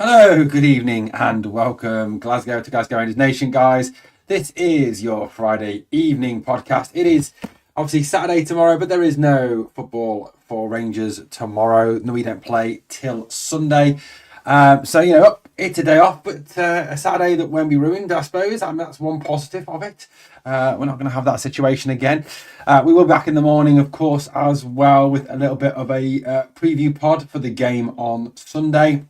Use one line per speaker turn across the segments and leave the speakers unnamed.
Hello, good evening, and welcome Glasgow to Glasgow Rangers Nation, guys. This is your Friday evening podcast. It is obviously Saturday tomorrow, but there is no football for Rangers tomorrow. No, we don't play till Sunday. It's a day off, but a Saturday that won't be ruined, I suppose. I mean, that's one positive of it. We're not going to have that situation again. We will be back in the morning, of course, as well, with a little bit of a preview pod for the game on Sunday.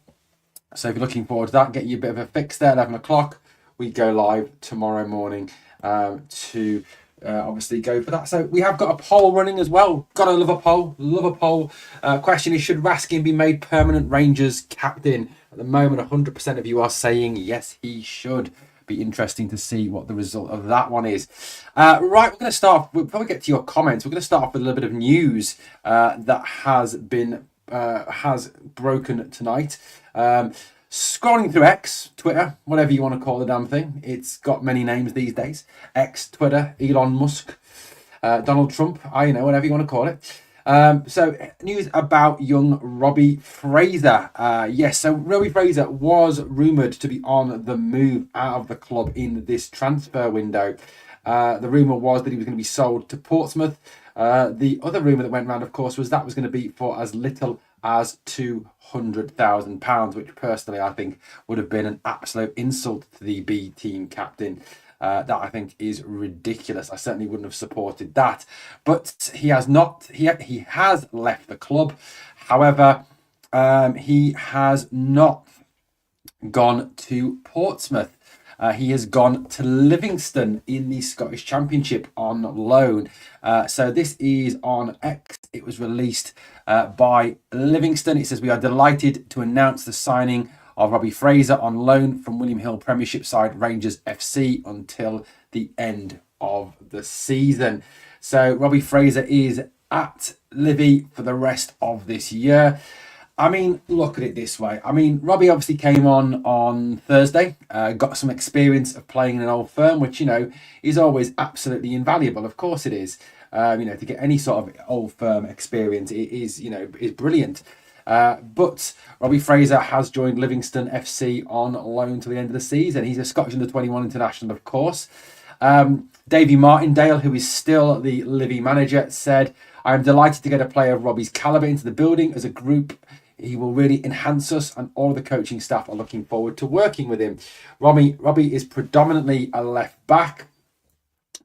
So if you're looking forward to that, get you a bit of a fix there, 11 o'clock. We go live tomorrow morning to obviously go for that. So we have got a poll running as well. Gotta love a poll. Love a poll. Question is, should Raskin be made permanent Rangers captain? At the moment, 100% of you are saying yes, he should. Be interesting to see what the result of that one is. Right, we're going to start, before we get to your comments, we're going to start off with a little bit of news that has broken tonight. Scrolling through X, Twitter, whatever you want to call the damn thing. It's got many names these days. X, Twitter, Elon Musk, Donald Trump, whatever you want to call it. So news about young Robbie Fraser. So Robbie Fraser was rumoured to be on the move out of the club in this transfer window. The rumour was that he was going to be sold to Portsmouth. The other rumour that went around, of course, was that was going to be for as little as £200,000, which personally I think would have been an absolute insult to the B team captain. That I think is ridiculous. I certainly wouldn't have supported that. But he has not. He has left the club. However, he has not gone to Portsmouth. He has gone to Livingston in the Scottish Championship on loan. So this is on X. It was released by Livingston. It says, "We are delighted to announce the signing of Robbie Fraser on loan from William Hill Premiership side Rangers FC until the end of the season." So Robbie Fraser is at Livy for the rest of this year. I mean, look at it this way. I mean, Robbie obviously came on Thursday, got some experience of playing in an old firm, which, is always absolutely invaluable. Of course it is. To get any sort of old firm experience is brilliant. But Robbie Fraser has joined Livingston FC on loan to the end of the season. He's a Scottish under-21 international, of course. Davy Martindale, who is still the Livy manager, said, "I am delighted to get a player of Robbie's calibre into the building as a group. He will really enhance us, and all of the coaching staff are looking forward to working with him." Robbie is predominantly a left back,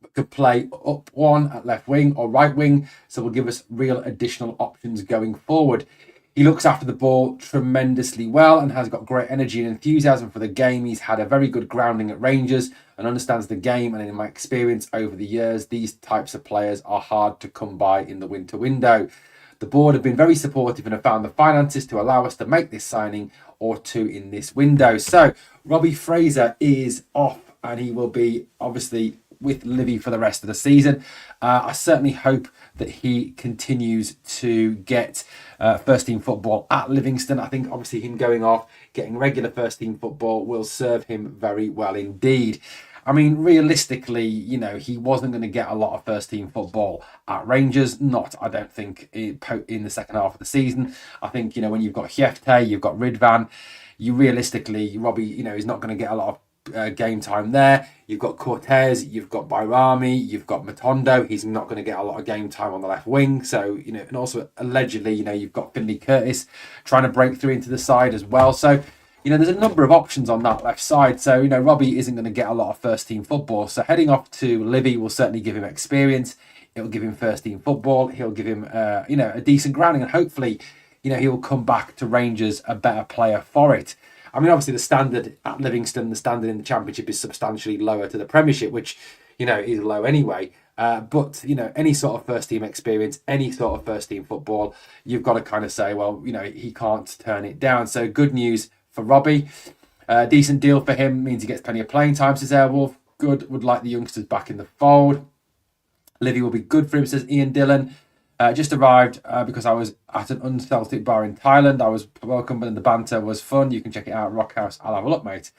but could play up one at left wing or right wing, so will give us real additional options going forward. He looks after the ball tremendously well and has got great energy and enthusiasm for the game. He's had a very good grounding at Rangers and understands the game. And in my experience over the years, these types of players are hard to come by in the winter window. The board have been very supportive and have found the finances to allow us to make this signing or two in this window. So Robbie Fraser is off, and he will be obviously with Livy for the rest of the season. I certainly hope that he continues to get first team football at Livingston. I think obviously him going off, getting regular first team football will serve him very well indeed. I mean, realistically, he wasn't going to get a lot of first team football at Rangers. I don't think, in the second half of the season. I think, when you've got Hjefte, you've got Ridvan, Robbie, is not going to get a lot of game time there. You've got Cortez, you've got Bayrami, you've got Matondo. He's not going to get a lot of game time on the left wing. So, and also allegedly, you've got Finley Curtis trying to break through into the side as well. So, there's a number of options on that left side. So, Robbie isn't going to get a lot of first team football. So heading off to Livy will certainly give him experience. It'll give him first team football. He'll give him, a decent grounding, and hopefully, he'll come back to Rangers a better player for it. I mean, obviously the standard at Livingston, the standard in the Championship is substantially lower to the Premiership, which, is low anyway. But, any sort of first team experience, any sort of first team football, you've got to kind of say, well, he can't turn it down. So good news for Robbie. Decent deal for him, means he gets plenty of playing time, says Airwolf. Good, would like the youngsters back in the fold. Livy will be good for him, says Ian Dillon. Just arrived because I was at an unceltic bar in Thailand. I was welcome, and the banter was fun. You can check it out at Rockhouse. I'll have a look, mate.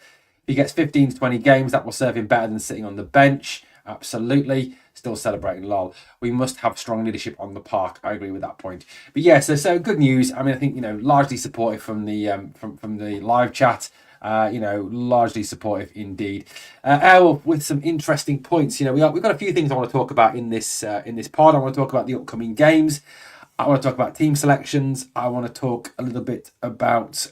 If he gets 15 to 20 games, that will serve him better than sitting on the bench. Absolutely. still celebrating, lol. We must have strong leadership on the park. I agree with that point. But yeah, so good news. I mean, I think, largely supportive from the from the live chat. Largely supportive indeed. Airwolf with some interesting points. We've got a few things I want to talk about in this pod. I want to talk about the upcoming games. I want to talk about team selections. I want to talk a little bit about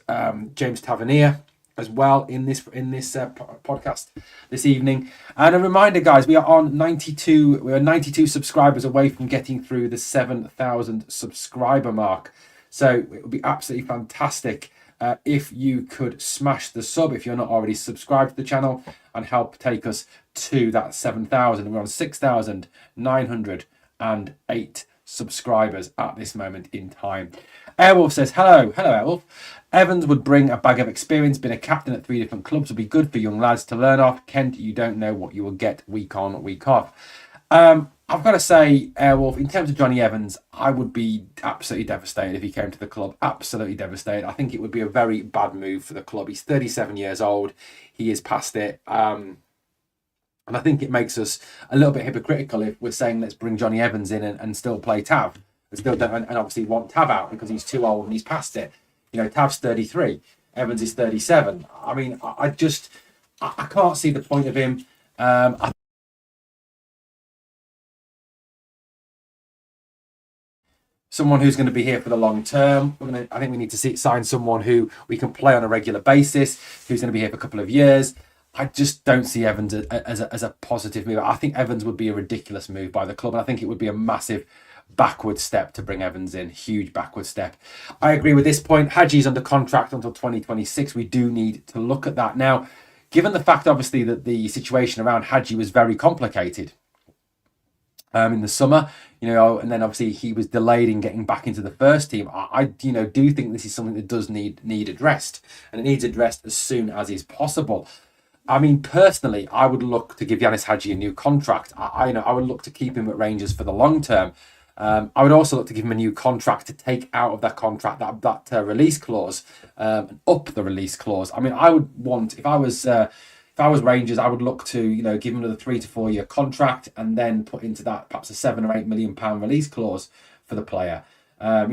James Tavernier as well in this podcast this evening. And a reminder, guys, we are on 92. We are 92 subscribers away from getting through the 7,000 subscriber mark. So it would be absolutely fantastic if you could smash the sub if you're not already subscribed to the channel and help take us to that 7,000. We're on 6,908 subscribers at this moment in time. Airwolf says, hello Airwolf. Evans would bring a bag of experience. Been a captain at 3 different clubs would be good for young lads to learn off. Kent, you don't know what you will get week on, week off. I've got to say, Airwolf, in terms of Johnny Evans, I would be absolutely devastated if he came to the club. Absolutely devastated. I think it would be a very bad move for the club. He's 37 years old. He is past it. And I think it makes us a little bit hypocritical if we're saying let's bring Johnny Evans in and still play Tav. And obviously want Tav out because he's too old and he's past it. Tav's 33. Evans is 37. I mean, I can't see the point of him. Someone who's going to be here for the long term. I think we need to sign someone who we can play on a regular basis, who's going to be here for a couple of years. I just don't see Evans as a positive move. I think Evans would be a ridiculous move by the club, and I think it would be a massive backward step to bring Evans in. Huge backward step. I agree with this point. Hadji's under contract until 2026. We do need to look at that. Now, given the fact, obviously, that the situation around Hadji was very complicated in the summer, and then obviously he was delayed in getting back into the first team. I do think this is something that does need addressed, and it needs addressed as soon as is possible. I mean, personally, I would look to give Yanis Hadji a new contract. I would look to keep him at Rangers for the long term. I would also look to give him a new contract to take out of that contract that release clause, and up the release clause. I mean, I would want, if I was Rangers, I would look to give him another 3 to 4 year contract and then put into that perhaps a £7 or £8 million release clause for the player. I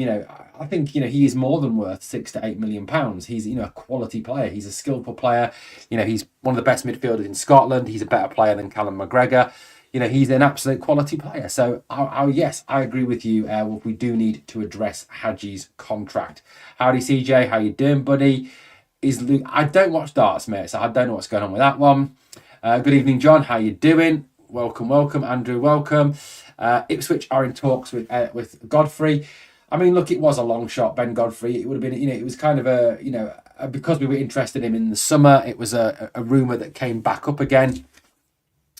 think he is more than worth £6 to £8 million. He's a quality player. He's a skillful player. He's one of the best midfielders in Scotland. He's a better player than Callum McGregor. He's an absolute quality player. So yes, I agree with you. We do need to address Hadji's contract. Howdy CJ, how you doing, buddy? I don't watch darts, mate, so I don't know what's going on with that one. Good evening, John. How you doing? Welcome, Andrew. Welcome. Ipswich are in talks with Godfrey. I mean, look, it was a long shot, Ben Godfrey. It would have been, it was kind of because we were interested in him in the summer, it was a rumour that came back up again.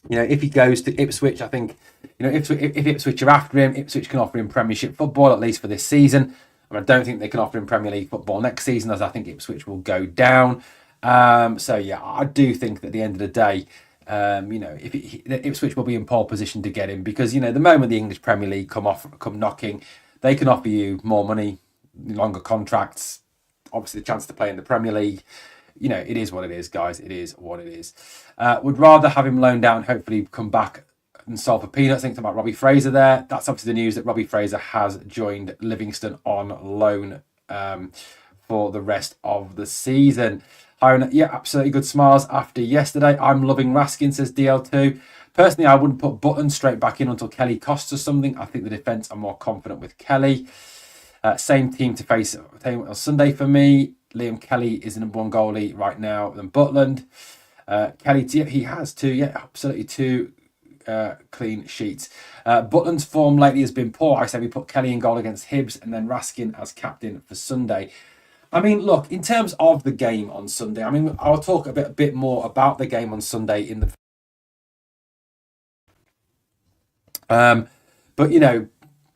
If he goes to Ipswich, I think, if Ipswich are after him, Ipswich can offer him Premiership football, at least for this season. I don't think they can offer him Premier League football next season, as I think Ipswich will go down. So yeah, I do think that at the end of the day, Ipswich will be in pole position to get him because the moment the English Premier League come knocking, they can offer you more money, longer contracts, obviously the chance to play in the Premier League. It is what it is, guys. It is what it is. Would rather have him loaned out and hopefully come back and solve for peanuts. Thinking about Robbie Fraser there. That's obviously the news that Robbie Fraser has joined Livingston on loan for the rest of the season. Yeah, absolutely good smiles after yesterday. I'm loving Raskin, says DL2. Personally, I wouldn't put Button straight back in until Kelly costs us something. I think the defence are more confident with Kelly. Same team to face on Sunday for me. Liam Kelly is the number one goalie right now than Butland. Kelly, he has absolutely two clean sheets. Butland's form lately has been poor. I say we put Kelly in goal against Hibs and then Raskin as captain for Sunday. I mean, look, in terms of the game on Sunday, I mean, I'll talk a bit more about the game on Sunday in the... But,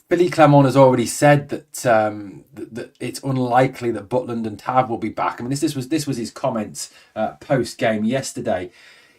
Billy Clermont has already said that that it's unlikely that Butland and Tav will be back. I mean, this was his comments post-game yesterday.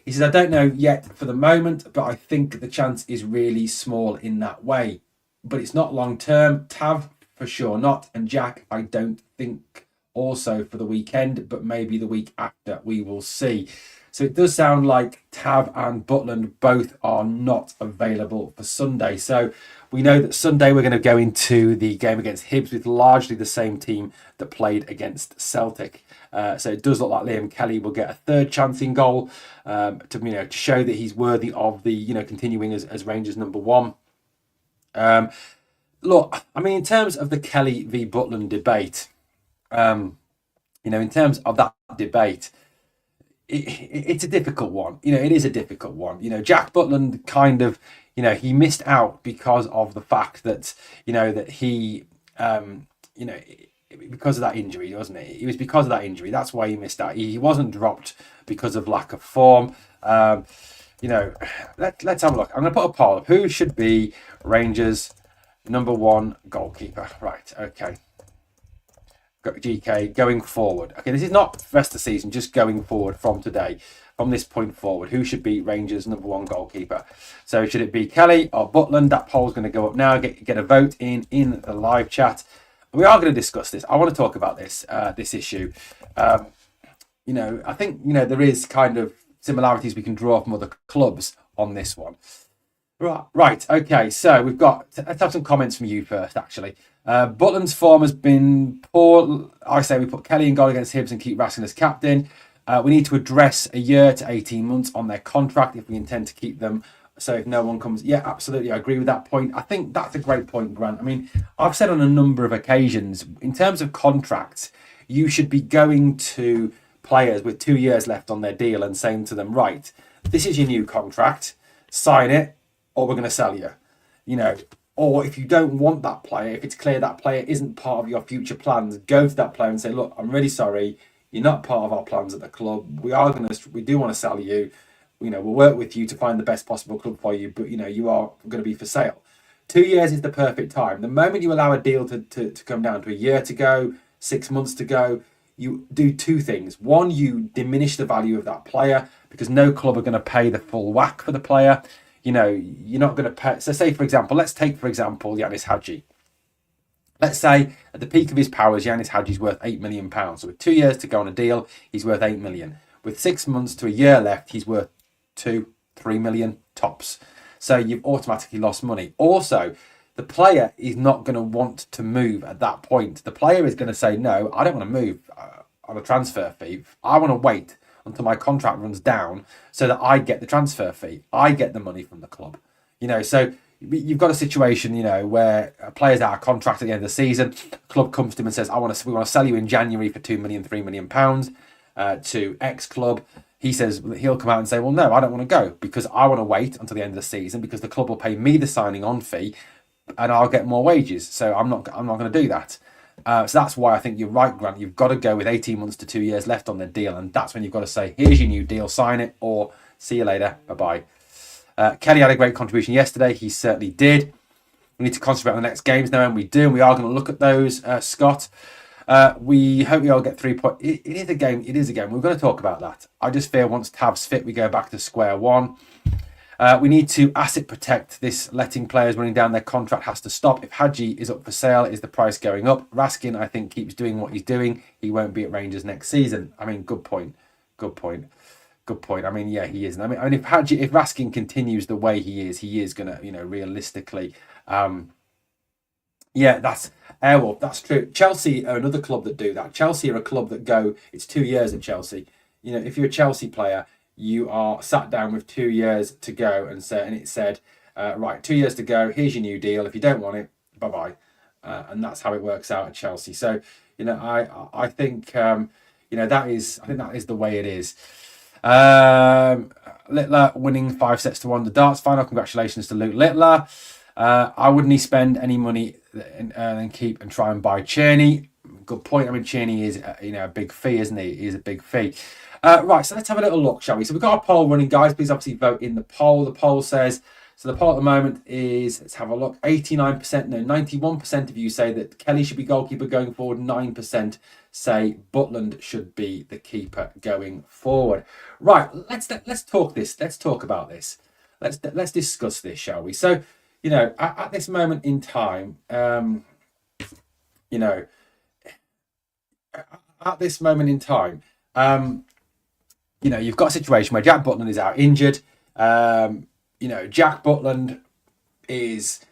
He says, I don't know yet for the moment, but I think the chance is really small in that way. But it's not long-term. Tav, for sure not. And Jack, I don't think also for the weekend, but maybe the week after, we will see. So it does sound like Tav and Butland both are not available for Sunday. So we know that Sunday we're going to go into the game against Hibs with largely the same team that played against Celtic. So it does look like Liam Kelly will get a third chance in goal to show that he's worthy of the continuing as Rangers number one. Look, I mean, in terms of the Kelly v Butland debate, in terms of that debate, it's a difficult one. It is a difficult one. Jack Butland kind of, he missed out because of the fact that, that he, because of that injury, wasn't it? It was because of that injury. That's why he missed out. He wasn't dropped because of lack of form. Let's have a look. I'm going to put a poll up. Who should be Rangers' number one goalkeeper? Right. Okay. GK going forward. Okay, this is not the rest of the season, just going forward from today, from this point forward. Who should be Rangers' number one goalkeeper? So should it be Kelly or Butland? That poll's going to go up now. Get a vote in the live chat. We are going to discuss this. I want to talk about this issue. I think there is kind of similarities we can draw from other clubs on this one. Right. Okay. So let's have some comments from you first, actually. Butland's form has been poor. I say we put Kelly in goal against Hibs and keep Raskin as captain. We need to address a year to 18 months on their contract if we intend to keep them. So if no one comes, yeah, absolutely, I agree with that point. I think that's a great point, Grant. I mean, I've said on a number of occasions, in terms of contracts, you should be going to players with 2 years left on their deal and saying to them, right, this is your new contract, sign it, or we're going to sell you. Or if you don't want that player, if it's clear that player isn't part of your future plans, go to that player and say, look, I'm really sorry, you're not part of our plans at the club. We do want to sell you. We'll work with you to find the best possible club for you, but you are going to be for sale. 2 years is the perfect time. The moment you allow a deal to come down to a year to go, 6 months to go, you do two things. One, you diminish the value of that player because no club are going to pay the full whack for the player. You're not going to pay. So say, for example, let's take, for example, Yanis Hadji. Let's say at the peak of his powers, Yanis Hadji's worth £8 million. So with 2 years to go on a deal, he's worth £8 million. With 6 months to a year left, he's worth 2-3 million tops. So you've automatically lost money. Also, the player is not going to want to move at that point. The player is going to say, no, I don't want to move on a transfer fee. I want to wait until my contract runs down so that I get the transfer fee. I get the money from the club. So you've got a situation, where a player's out of contract at the end of the season. Club comes to him and says, we want to sell you in January for £2 million, £3 million to X club. He says he'll come out and say, well, no, I don't want to go because I want to wait until the end of the season because the club will pay me the signing on fee and I'll get more wages. So I'm not going to do that. So that's why I think you're right, Grant. You've got to go with 18 months to 2 years left on the deal. And that's when you've got to say, here's your new deal, sign it, or see you later. Bye-bye. Kelly had a great contribution yesterday. He certainly did. We need to concentrate on the next games now, and we do. And we are going to look at those, Scott. We hope we all get 3 points. It is a game. It is a game. We're going to talk about that. I just fear once Tav's fit, we go back to square one. We need to asset protect this. Letting players running down their contract has to stop. If Hadji is up for sale, is the price going up? Raskin, I think, keeps doing what he's doing. He won't be at Rangers next season. I mean, good point. I mean, yeah, he is. I mean, if Raskin continues the way he is going to, realistically, yeah, that's Airwolf. That's true. Chelsea are another club that do that. Chelsea are a club that go, it's 2 years at Chelsea. If you're a Chelsea player, you are sat down with 2 years to go and it said, right, 2 years to go. Here's your new deal. If you don't want it, bye-bye. And that's how it works out at Chelsea. So, I think, that is the way it is. Littler winning 5-1 the darts final. Congratulations to Luke Littler. I wouldn't spend any money and keep and try and buy Cherney. Good point. I mean, Cherney is a big fee, isn't he? He is a big fee. Right, so let's have a little look, shall we? So we've got a poll running, guys. Please obviously vote in the poll. The poll says, so the poll at the moment is, let's have a look, 91% of you say that Kelly should be goalkeeper going forward. 9% say Butland should be the keeper going forward. Right, let's talk this. Let's talk about this. Let's discuss this, shall we? So, at this moment in time, you've got a situation where Jack Butland is out injured. Jack Butland is,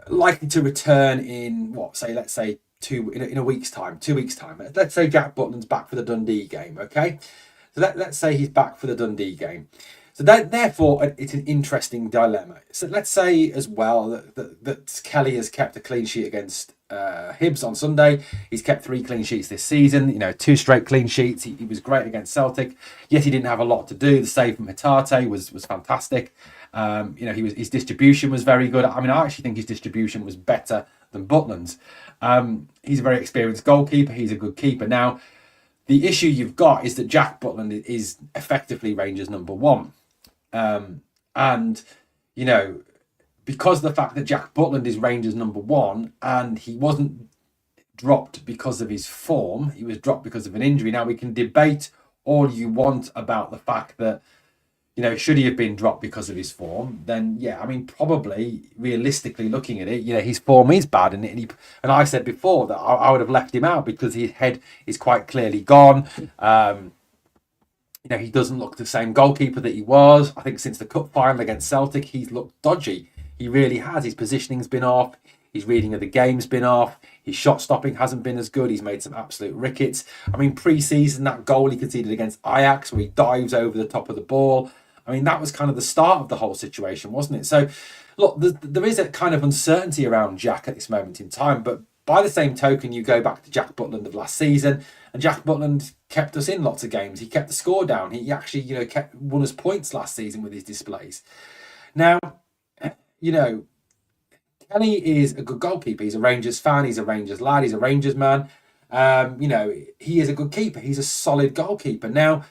likely to return in let's say in a week's time, 2 weeks' time. Let's say Jack Butland's back for the Dundee game, okay? So let's say he's back for the Dundee game. So therefore, it's an interesting dilemma. So let's say as well that Kelly has kept a clean sheet against Hibs on Sunday. He's kept 3 clean sheets this season. 2 straight clean sheets. He was great against Celtic. Yes, he didn't have a lot to do. The save from Hatate was fantastic. His distribution was very good. I mean, I actually think his distribution was better than Butland's. He's a very experienced goalkeeper. He's a good keeper. Now, the issue you've got is that Jack Butland is effectively Rangers number 1. Because of the fact that Jack Butland is Rangers number 1 and he wasn't dropped because of his form, he was dropped because of an injury. Now, we can debate all you want about the fact that, should he have been dropped because of his form? Then, yeah, I mean, probably realistically looking at it, his form is bad. And I said before that I would have left him out because his head is quite clearly gone. He doesn't look the same goalkeeper that he was. I think since the cup final against Celtic, he's looked dodgy. He really has. His positioning's been off. His reading of the game's been off. His shot stopping hasn't been as good. He's made some absolute rickets. I mean, pre-season, that goal he conceded against Ajax where he dives over the top of the ball. I mean, that was kind of the start of the whole situation, wasn't it? So, look, there is a kind of uncertainty around Jack at this moment in time. But by the same token, you go back to Jack Butland of last season, and Jack Butland kept us in lots of games. He kept the score down. He actually, won us points last season with his displays. Now, Kelly is a good goalkeeper. He's a Rangers fan. He's a Rangers lad. He's a Rangers man. He is a good keeper. He's a solid goalkeeper. Now,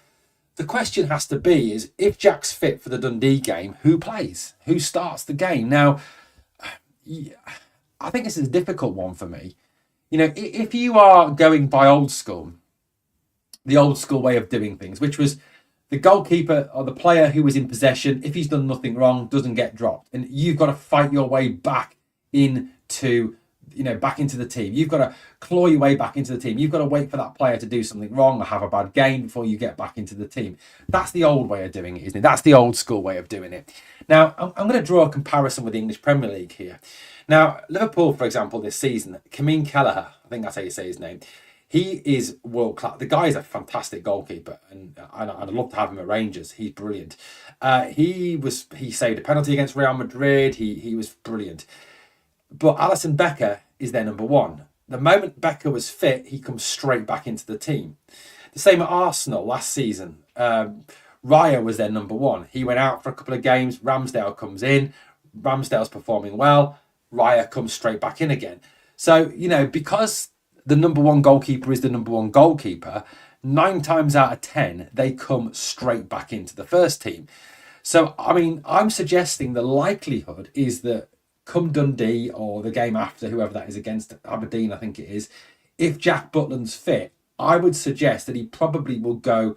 the question has to be is if Jack's fit for the Dundee game, who plays? Who starts the game? Now, I think this is a difficult one for me. If you are going by the old school way of doing things, which was the goalkeeper or the player who was in possession, if he's done nothing wrong, doesn't get dropped. And you've got to fight your way back into the team. You've got to claw your way back into the team. You've got to wait for that player to do something wrong or have a bad game before you get back into the team. That's the old way of doing it, isn't it? That's the old school way of doing it. Now, I'm going to draw a comparison with the English Premier League here. Now, Liverpool, for example, this season, Kamin Kelleher, I think that's how you say his name, he is world class. The guy is a fantastic goalkeeper, and I'd love to have him at Rangers. He's brilliant. He saved a penalty against Real Madrid. He was brilliant. But Alisson Becker is their number 1. The moment Becker was fit, he comes straight back into the team. The same at Arsenal last season. Raya was their number 1. He went out for a couple of games. Ramsdale comes in. Ramsdale's performing well. Raya comes straight back in again. So, because the number 1 goalkeeper is the number 1 goalkeeper, 9 times out of 10, they come straight back into the first team. So, I mean, I'm suggesting the likelihood is that come Dundee or the game after, whoever that is against Aberdeen, I think it is, if Jack Butland's fit, I would suggest that he probably will go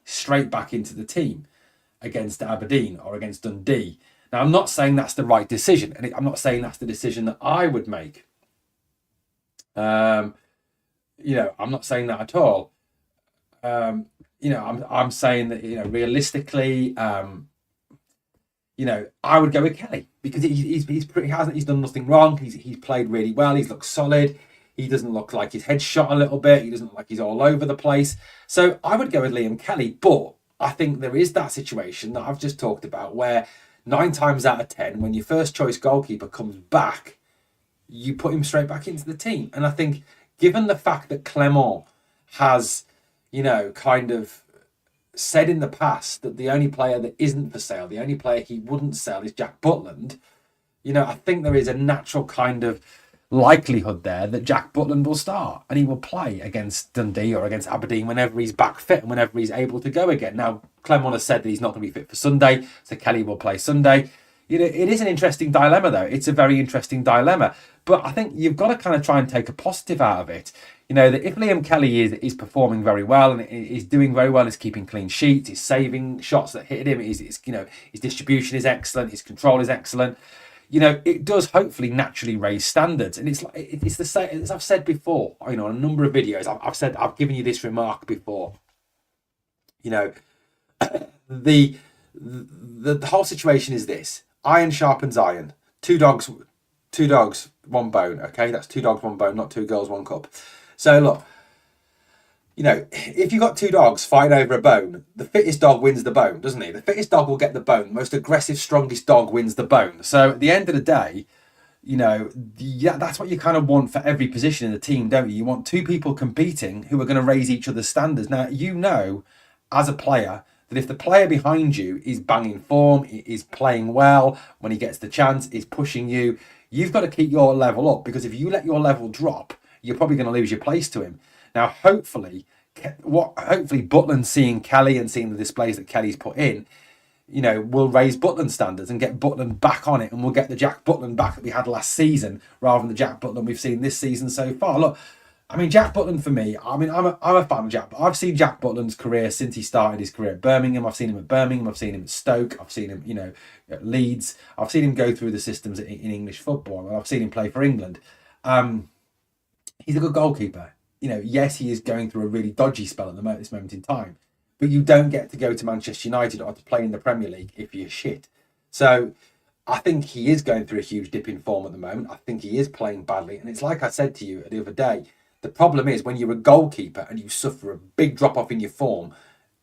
straight back into the team against Aberdeen or against Dundee. Now, I'm not saying that's the right decision, and I'm not saying that's the decision that I would make. I'm not saying that at all. I'm saying that, realistically, I would go with Kelly because he's done nothing wrong. He's played really well. He's looked solid. He doesn't look like his head's shot a little bit. He doesn't look like he's all over the place. So I would go with Liam Kelly, but I think there is that situation that I've just talked about where 9 times out of 10, when your first choice goalkeeper comes back, you put him straight back into the team. And I think given the fact that Clement has, kind of said in the past that the only player that isn't for sale, the only player he wouldn't sell is Jack Butland, I think there is a natural kind of likelihood there that Jack Butland will start and he will play against Dundee or against Aberdeen whenever he's back fit and whenever he's able to go again. Now, Clement has said that he's not going to be fit for Sunday, so Kelly will play Sunday. It is an interesting dilemma, though. It's a very interesting dilemma. But I think you've got to kind of try and take a positive out of it. That if Liam Kelly is performing very well and is doing very well, is keeping clean sheets, is saving shots that hit him, his distribution is excellent, his control is excellent. It does hopefully naturally raise standards. And it's the same as I've said before, on a number of videos. I've given you this remark before. You know, the whole situation is this: iron sharpens iron. Two dogs, one bone. Okay, that's two dogs, one bone, not two girls, one cup. So look, if you've got two dogs fighting over a bone, the fittest dog wins the bone, doesn't he? The fittest dog will get the bone. The most aggressive, strongest dog wins the bone. So at the end of the day, that's what you kind of want for every position in the team, don't you? You want two people competing who are going to raise each other's standards. Now, as a player, that if the player behind you is banging form, is playing well, when he gets the chance, is pushing you, you've got to keep your level up, because if you let your level drop, you're probably going to lose your place to him. Now, hopefully Butland seeing Kelly and seeing the displays that Kelly's put in, will raise Butland's standards and get Butland back on it, and we'll get the Jack Butland back that we had last season rather than the Jack Butland we've seen this season so far. Look, I mean, Jack Butland for me, I'm a fan of Jack. I've seen Jack Butland's career since he started his career at Birmingham. I've seen him at Birmingham. I've seen him at Stoke. I've seen him, at Leeds. I've seen him go through the systems in English football, and I've seen him play for England. He's a good goalkeeper. Yes, he is going through a really dodgy spell at this moment in time, but you don't get to go to Manchester United or to play in the Premier League if you're shit. So I think he is going through a huge dip in form at the moment. I think he is playing badly. And it's like I said to you the other day, the problem is when you're a goalkeeper and you suffer a big drop off in your form,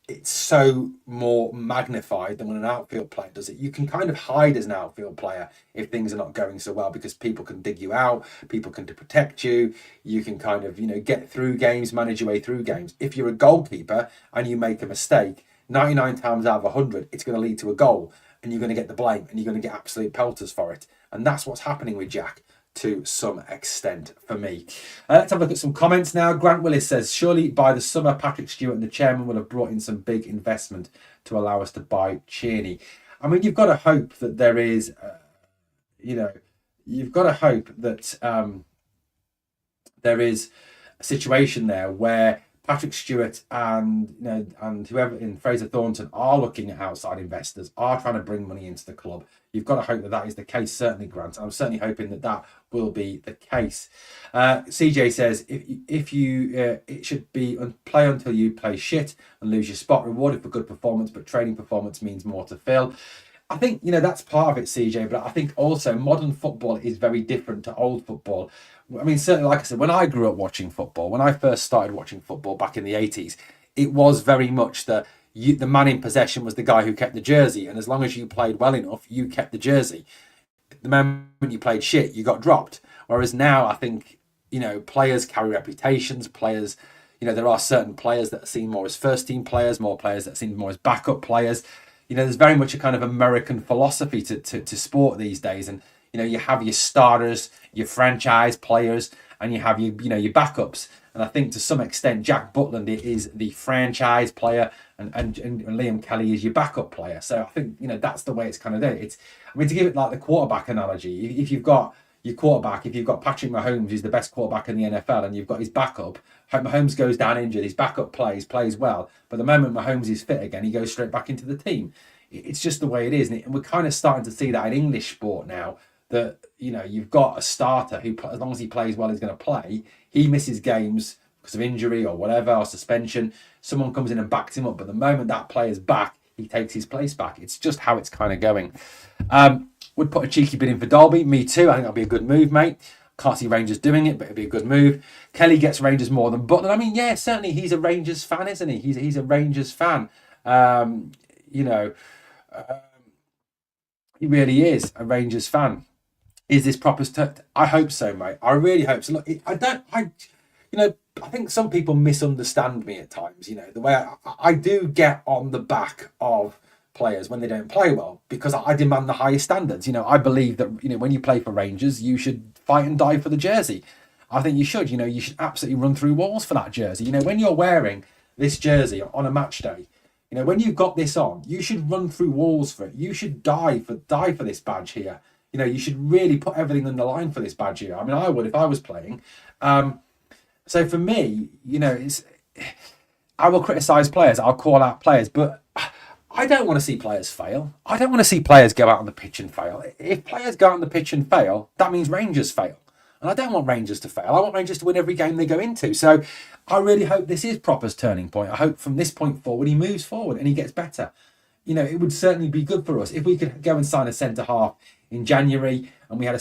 it's so more magnified than when an outfield player does it. You can kind of hide as an outfield player if things are not going so well, because people can dig you out, people can protect you, you can kind of, get through games, manage your way through games. If you're a goalkeeper and you make a mistake, 99 times out of 100, it's going to lead to a goal, and you're going to get the blame, and you're going to get absolute pelters for it. And that's what's happening with Jack to some extent for me. Let's have a look at some comments now. Grant Willis says, surely by the summer, Patrick Stewart and the chairman will have brought in some big investment to allow us to buy Tierney. I mean, you've got to hope that there is, you've got to hope that there is a situation there where Patrick Stewart and whoever in Fraser Thornton are looking at outside investors, are trying to bring money into the club. You've got to hope that is the case, certainly, Grant. I'm certainly hoping that will be the case. CJ says, if you it should be play until you play shit and lose your spot, rewarded for good performance, but training performance means more to Phil. I think, that's part of it, CJ, but I think also modern football is very different to old football. I mean, certainly, like I said, when I grew up watching football, when I first started watching football back in the 80s, it was very much the man in possession was the guy who kept the jersey, and as long as you played well enough, you kept the jersey. The moment you played shit, you got dropped. Whereas now, I think, players carry reputations, players, there are certain players that are seen more as first-team players, more players that are seen more as backup players. There's very much a kind of American philosophy to sport these days, and you have your starters, your franchise players, and you have your backups. And I think to some extent, Jack Butland is the franchise player, and Liam Kelly is your backup player. So I think that's the way it's kind of done. To give it like the quarterback analogy, if you've got your quarterback, if you've got Patrick Mahomes, who's the best quarterback in the NFL, and you've got his backup, Mahomes goes down injured, his backup plays well, but the moment Mahomes is fit again, he goes straight back into the team. It's just the way it is, and we're kind of starting to see that in English sport now, that you've got a starter who, as long as he plays well, is going to play. He misses games because of injury or whatever, or suspension. Someone comes in and backs him up, but the moment that player's back, he takes his place back. It's just how it's kind of going. Would put a cheeky bid in for Dolby. Me too. I think that'll be a good move, mate. Can't see Rangers doing it, but it'd be a good move. Kelly gets Rangers more than Butland. I mean, yeah, certainly he's a Rangers fan, isn't he? He's a Rangers fan. He really is a Rangers fan. Is this proper I hope so, mate. I really hope so. Look, I think some people misunderstand me at times. The way I do get on the back of players when they don't play well, because I demand the highest standards. I believe that when you play for Rangers, you should fight and die for the jersey. I think you should. You should absolutely run through walls for that jersey. When you're wearing this jersey on a match day, when you've got this on, you should run through walls for it. You should die for this badge here. You should really put everything on the line for this badge here. I mean, I would if I was playing. So for me, I will criticise players. I'll call out players, but I don't want to see players fail. I don't want to see players go out on the pitch and fail. If players go out on the pitch and fail, that means Rangers fail. And I don't want Rangers to fail. I want Rangers to win every game they go into. So I really hope this is Proper's turning point. I hope from this point forward he moves forward and he gets better. You know, it would certainly be good for us if we could go and sign a centre half in January and we had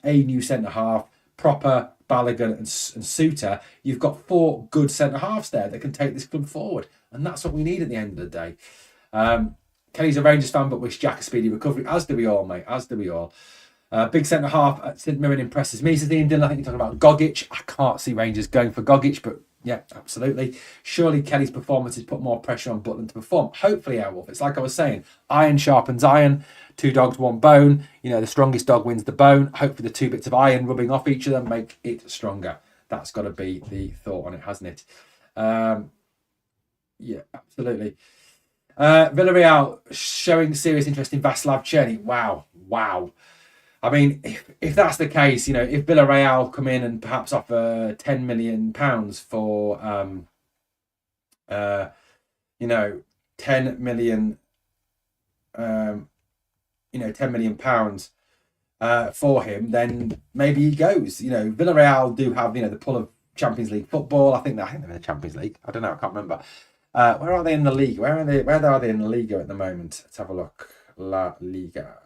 a new centre half, Proper, Balogun and Suter. You've got 4 good centre halves there that can take this club forward, and that's what we need at the end of the day. Kelly's a Rangers fan, but wish Jack a speedy recovery. As do we all, mate. As do we all. Big centre half at St Mirren impresses me, says Ian Dillon. I think you're talking about Gogic. I can't see Rangers going for Gogic, but yeah, absolutely. Surely Kelly's performance has put more pressure on Butland to perform. Hopefully, Airwolf. It's like I was saying, iron sharpens iron. 2 dogs, 1 bone. You know, the strongest dog wins the bone. Hopefully, the 2 bits of iron rubbing off each other make it stronger. That's got to be the thought on it, hasn't it? Yeah, absolutely. Villarreal showing serious interest in Václav Černý. Wow. I mean, if that's the case, you know, if Villarreal come in and perhaps offer £10 million for, you know, 10 million, £10 million for him, then maybe he goes. You know, Villarreal do have, you know, the pull of Champions League football. I think they're in the Champions League. I don't know. I can't remember. Where are they in the league? Where are they in the Liga at the moment? Let's have a look. La Liga.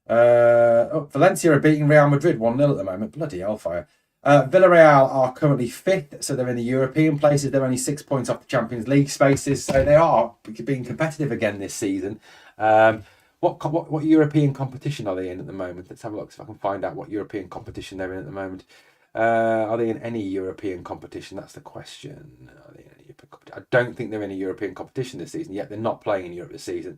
Valencia are beating Real Madrid 1-0 at the moment. Bloody hellfire. Villarreal are currently 5th, so they're in the European places. They're only 6 points off the Champions League spaces, so they are being competitive again this season. What European competition are they in at the moment? Let's have a look if I can find out what European competition they're in at the moment. Are they in any European competition? That's the question. Are they in any European competition? I don't think they're in a European competition this season yet. They're not playing in Europe this season.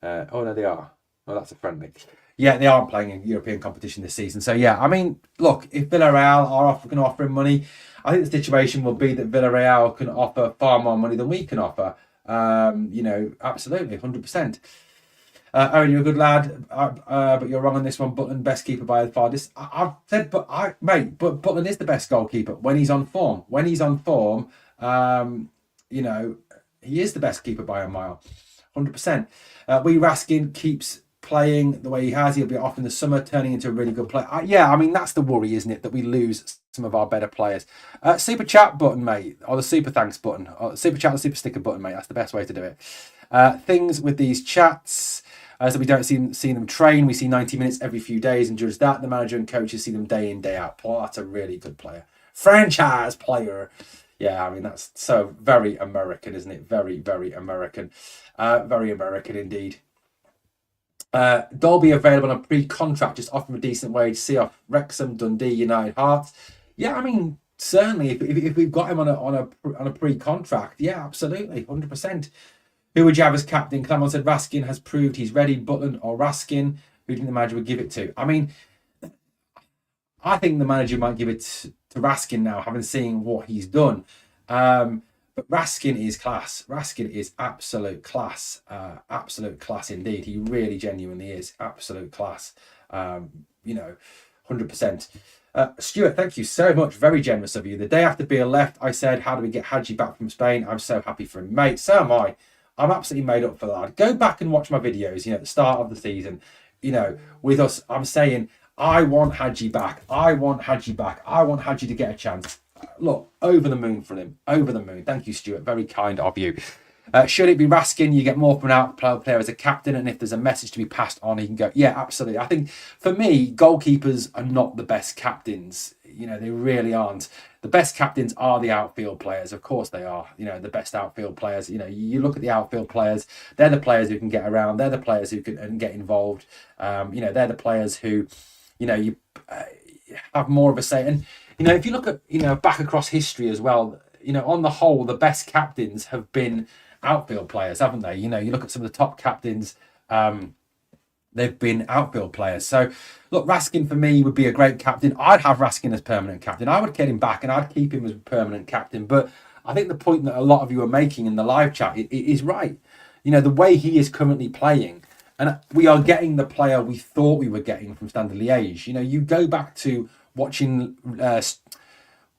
Oh, no, they are. Oh, that's a friendly. Yeah, they aren't playing in European competition this season. So, yeah, I mean, look, if Villarreal are going to offer him money, I think the situation will be that Villarreal can offer far more money than we can offer. You know, absolutely, 100%. Aaron, you're a good lad, but you're wrong on this one. Butland, best keeper by the farthest. I've said, but Butland is the best goalkeeper when he's on form. When he's on form, you know, he is the best keeper by a mile, 100%. Wee Raskin keeps playing the way he has. He'll be off in the summer, turning into a really good player. Yeah, I mean, that's the worry, isn't it? That we lose some of our better players. Super chat button, mate, or the super thanks button, or super chat or super sticker button, mate. That's the best way to do it. Things with these chats. So we don't see them train. We see 90 minutes every few days and judge that. The manager and coaches see them day in, day out. Paul, that's a really good player. Franchise player. Yeah, I mean, that's so very American, isn't it? Very, very American. Very American indeed. Dolby available on a pre-contract, just offer him a decent wage. See off Wrexham, Dundee, United, Hearts. Yeah, I mean, certainly if we've got him on a pre-contract, yeah, absolutely, 100%. Who would you have as captain? Clement said Raskin has proved he's ready. Butland or Raskin? Who do you think the manager would give it to? I mean, I think the manager might give it to Raskin now, having seen what he's done. But Raskin is class. Raskin is absolute class. Absolute class indeed. He really genuinely is absolute class. You know, 100%. Stuart, thank you so much. Very generous of you. The day after Beale left, I said, how do we get Hadji back from Spain? I'm so happy for him. Mate, so am I. I'm absolutely made up for that. Go back and watch my videos, you know, at the start of the season. You know, with us, I'm saying, I want Hadji back. I want Hadji back. I want Hadji to get a chance. Look, over the moon for him. Over the moon. Thank you, Stuart. Very kind of you. Should it be Raskin? You get more from an outfield player as a captain, and if there's a message to be passed on, he can go. Yeah, absolutely. I think, for me, goalkeepers are not the best captains. You know, they really aren't. The best captains are the outfield players. Of course they are. You know, the best outfield players. You know, you look at the outfield players, they're the players who can get around. They're the players who can get involved. You know, they're the players who, you know, you have more of a say. And, you know, if you look at, you know, back across history as well, you know, on the whole, the best captains have been outfield players, haven't they? You know, you look at some of the top captains, they've been outfield players. So, look, Raskin for me would be a great captain. I'd have Raskin as permanent captain. I would get him back and I'd keep him as permanent captain. But I think the point that a lot of you are making in the live chat is right. You know, the way he is currently playing, and we are getting the player we thought we were getting from Standard Liège. You know, you go back to watching, I think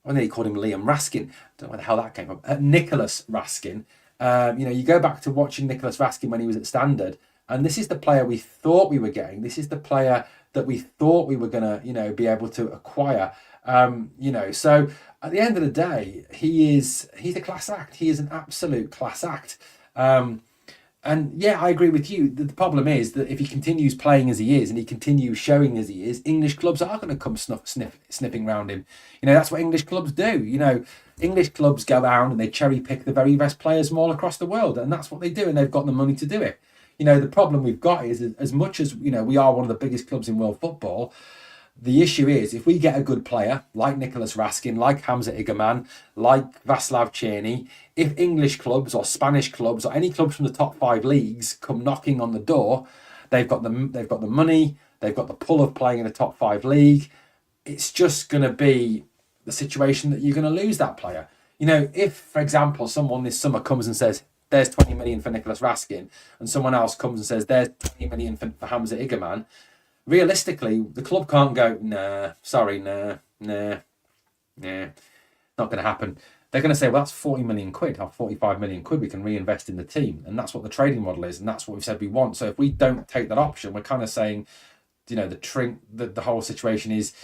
they called him Liam Raskin. I don't know where the hell that came from. Nicholas Raskin. You know, you go back to watching Nicholas Raskin when he was at Standard, and this is the player we thought we were getting. This is the player that we thought we were going to, be able to acquire. So at the end of the day, he's a class act. He is an absolute class act. And yeah, I agree with you. The problem is that if he continues playing as he is and he continues showing as he is, English clubs are going to come sniffing around him. That's what English clubs do. English clubs go around and they cherry pick the very best players from all across the world, and that's what they do, and they've got the money to do it. The problem we've got is, as much as we are one of the biggest clubs in world football, the issue is, if we get a good player like Nicholas Raskin, like Hamza Igerman, like Václav Černý, if English clubs or Spanish clubs or any clubs from the top 5 leagues come knocking on the door, they've got the money, they've got the pull of playing in a top 5 league. It's just going to be the situation that you're going to lose that player. If, for example, someone this summer comes and says, there's 20 million for Nicholas Raskin, and someone else comes and says, there's 20 million for Hamza Igerman, realistically, the club can't go, nah, not going to happen. They're going to say, well, that's 40 million quid or 45 million quid we can reinvest in the team. And that's what the trading model is. And that's what we've said we want. So if we don't take that option, we're kind of saying, the whole situation is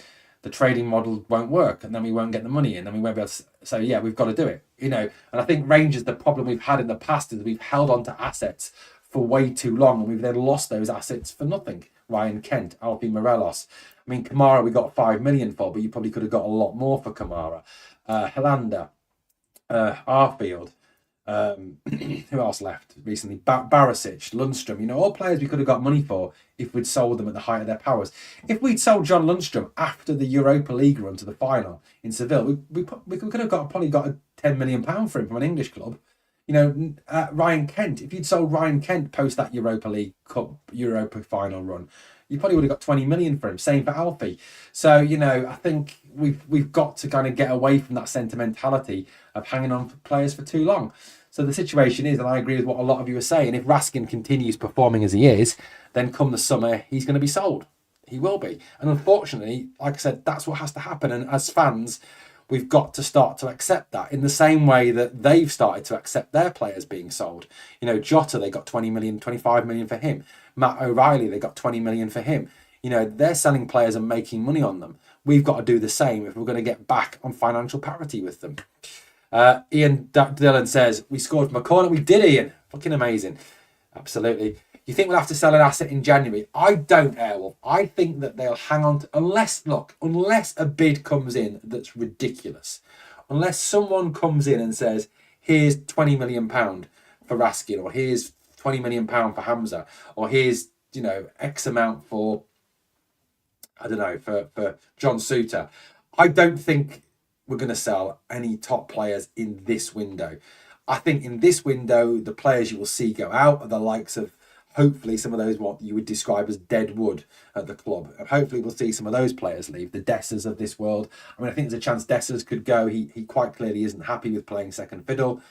the trading model won't work, and then we won't get the money in, and we won't be able to say, yeah, we've got to do it. And I think Rangers, the problem we've had in the past is we've held on to assets for way too long, and we've then lost those assets for nothing. Ryan Kent, Alfie Morelos. I mean, Kamara we got 5 million for, but you probably could have got a lot more for Kamara. Helander, Arfield, who else left recently? Barisic, Lundstrom, all players we could have got money for if we'd sold them at the height of their powers. If we'd sold John Lundstrom after the Europa League run to the final in Seville, we could have probably got a £10 million for him from an English club. Ryan Kent, if you'd sold Ryan Kent post that Europa League Cup, Europa final run, you probably would have got 20 million for him. Same for Alfie. So, I think we've got to kind of get away from that sentimentality of hanging on for players for too long. So the situation is, and I agree with what a lot of you are saying, if Raskin continues performing as he is, then come the summer, he's going to be sold. He will be. And unfortunately, like I said, that's what has to happen. And as fans, we've got to start to accept that in the same way that they've started to accept their players being sold. Jota, they got 20 million, 25 million for him. Matt O'Reilly, they got 20 million for him. They're selling players and making money on them. We've got to do the same if we're going to get back on financial parity with them. Ian Dillon says, we scored from a corner. We did, Ian. Fucking amazing. Absolutely. You think we'll have to sell an asset in January? I don't, Airwolf. I think that they'll hang on to, unless a bid comes in that's ridiculous. Unless someone comes in and says, here's £20 million for Raskin, or here's £20 million for Hamza, or here's, X amount for, I don't know, for John Suter. I don't think we're going to sell any top players in this window. I think in this window, the players you will see go out are the likes of, hopefully, some of those what you would describe as dead wood at the club. And hopefully we'll see some of those players leave, the Dessers of this world. I mean, I think there's a chance Dessers could go. He quite clearly isn't happy with playing second fiddle.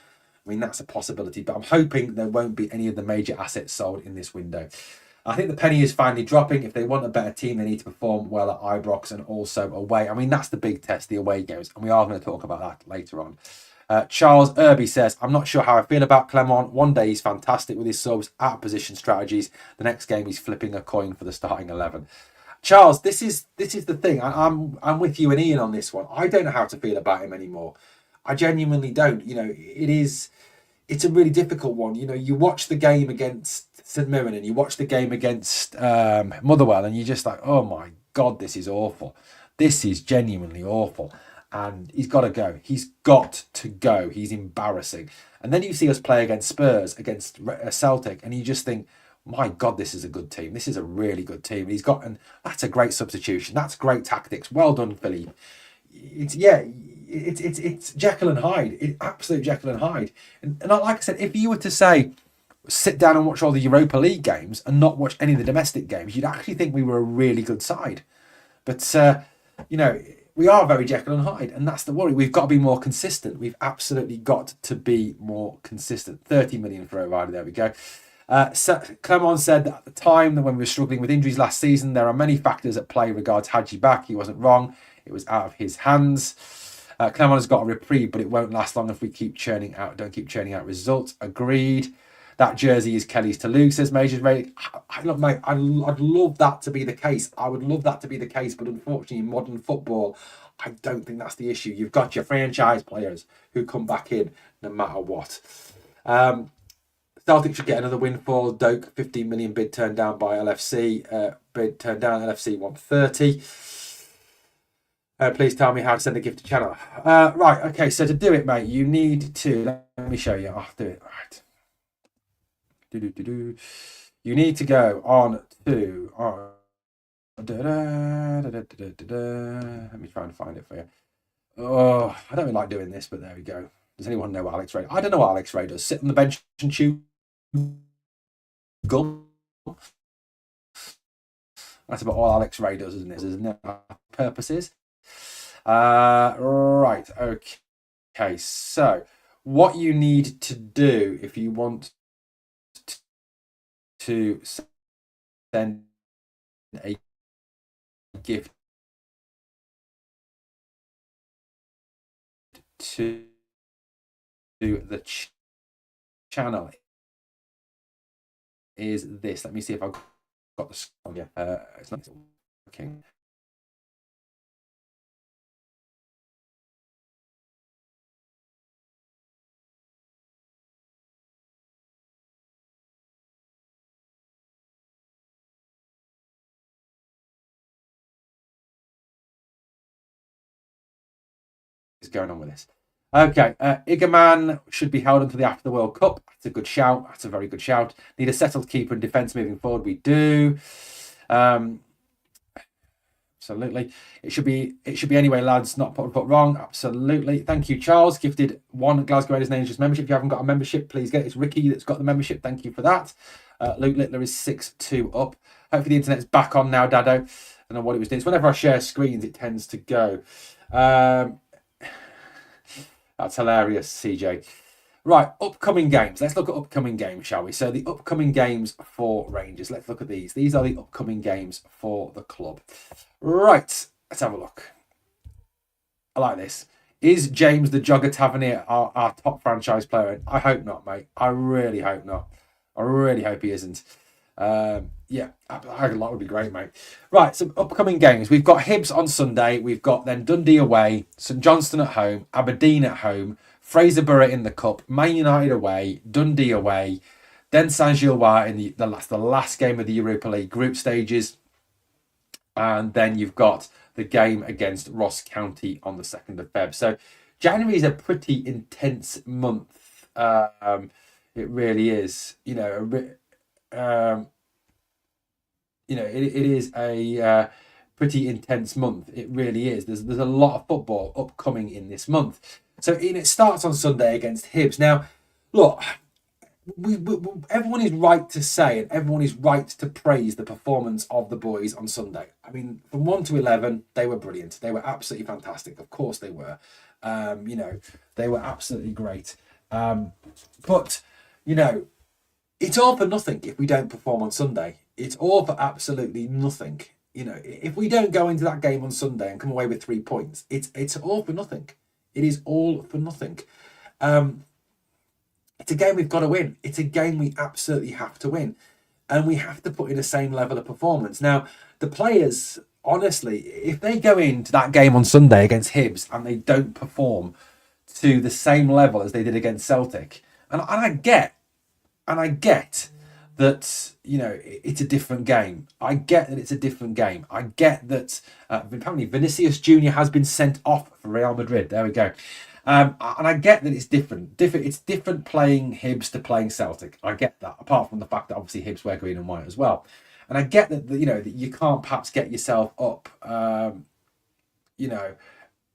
I mean, that's a possibility. But I'm hoping there won't be any of the major assets sold in this window. I think the penny is finally dropping. If they want a better team, they need to perform well at Ibrox and also away. I mean, that's the big test, the away games. And we are going to talk about that later on. Charles Irby says, I'm not sure how I feel about Clement. One day he's fantastic with his subs, out position strategies. The next game he's flipping a coin for the starting 11. Charles, this is the thing. I'm with you and Ian on this one. I don't know how to feel about him anymore. I genuinely don't. It's a really difficult one. You watch the game against St Mirren and you watch the game against Motherwell and you're just like, oh my God, this is awful. This is genuinely awful. And he's got to go. He's got to go. He's embarrassing. And then you see us play against Spurs, against Celtic, and you just think, my God, this is a good team. This is a really good team. And that's a great substitution. That's great tactics. Well done, Philippe. It's Jekyll and Hyde. It's absolute Jekyll and Hyde. And like I said, if you were to say, sit down and watch all the Europa League games and not watch any of the domestic games, you'd actually think we were a really good side. But, we are very Jekyll and Hyde, and that's the worry. We've got to be more consistent. We've absolutely got to be more consistent. 30 million for O'Reilly, there we go. Clement said that at the time, that when we were struggling with injuries last season, there are many factors at play regards Hadji back. He wasn't wrong. It was out of his hands. Clement has got a reprieve, but it won't last long if we don't keep churning out results. Agreed. That jersey is Kelly's to Luke, says Majors Ray. Look, mate, I'd love that to be the case. I would love that to be the case, but unfortunately, in modern football, I don't think that's the issue. You've got your franchise players who come back in no matter what. Celtic should get another windfall. Doak, 15 million bid turned down by LFC. Bid turned down, LFC 130. Please tell me how to send a gift to channel. Right, okay, so to do it, mate, you need to... Let me show you. I'll do it. Right. You need to go on to... Let me try and find it for you. Oh, I don't really like doing this, but there we go. Does anyone know what Alex Ray does? I don't know what Alex Ray does. Sit on the bench and chew gum. That's about all Alex Ray does, isn't it? Purposes. Right, okay. So, what you need to do if you want to send a gift to the channel is this. Let me see if I've got the song. Yeah, it's not working. Is going on with this. Okay, Igaman should be held until the after the World Cup. That's a good shout. That's a very good shout. Need a settled keeper and defence moving forward. We do. Absolutely. It should be anyway, lads. Not put wrong. Absolutely. Thank you, Charles. Gifted 1 Glasgow Rangers Nation membership. If you haven't got a membership, please get it. It's Ricky that's got the membership. Thank you for that. Luke Littler is 6-2 up. Hopefully the internet's back on now, Dado. I don't know what it was doing. So whenever I share screens, it tends to go. That's hilarious, CJ. Right, upcoming games. Let's look at upcoming games, shall we? So the upcoming games for Rangers. Let's look at these. These are the upcoming games for the club. Right, let's have a look. I like this. Is James the Jogger Tavernier our top franchise player? I hope not, mate. I really hope not. I really hope he isn't. Yeah, that would be great, mate. Right, some upcoming games. We've got Hibs on Sunday. We've got then Dundee away, St Johnstone at home, Aberdeen at home, Fraserburgh in the Cup, Man United away, Dundee away, then Saint-Gilloise in the last game of the Europa League group stages. And then you've got the game against Ross County on the 2nd of Feb. So January is a pretty intense month. It really is. It is a pretty intense month. It really is. There's a lot of football upcoming in this month. So it starts on Sunday against Hibs. Now, look, everyone is right to say and everyone is right to praise the performance of the boys on Sunday. I mean, from 1 to 11, they were brilliant. They were absolutely fantastic. Of course they were. They were absolutely great. But, it's all for nothing if we don't perform on Sunday. It's all for absolutely nothing. If we don't go into that game on Sunday and come away with 3 points, it's all for nothing. It is all for nothing. It's a game we've got to win. It's a game we absolutely have to win. And we have to put in the same level of performance. Now, the players, honestly, if they go into that game on Sunday against Hibs and they don't perform to the same level as they did against Celtic, and I get that, it's a different game. I get that it's a different game. I get that apparently Vinicius Jr. has been sent off for Real Madrid. There we go. And I get that it's different. It's different playing Hibs to playing Celtic. I get that, apart from the fact that obviously Hibs wear green and white as well. And I get that, that you can't perhaps get yourself up,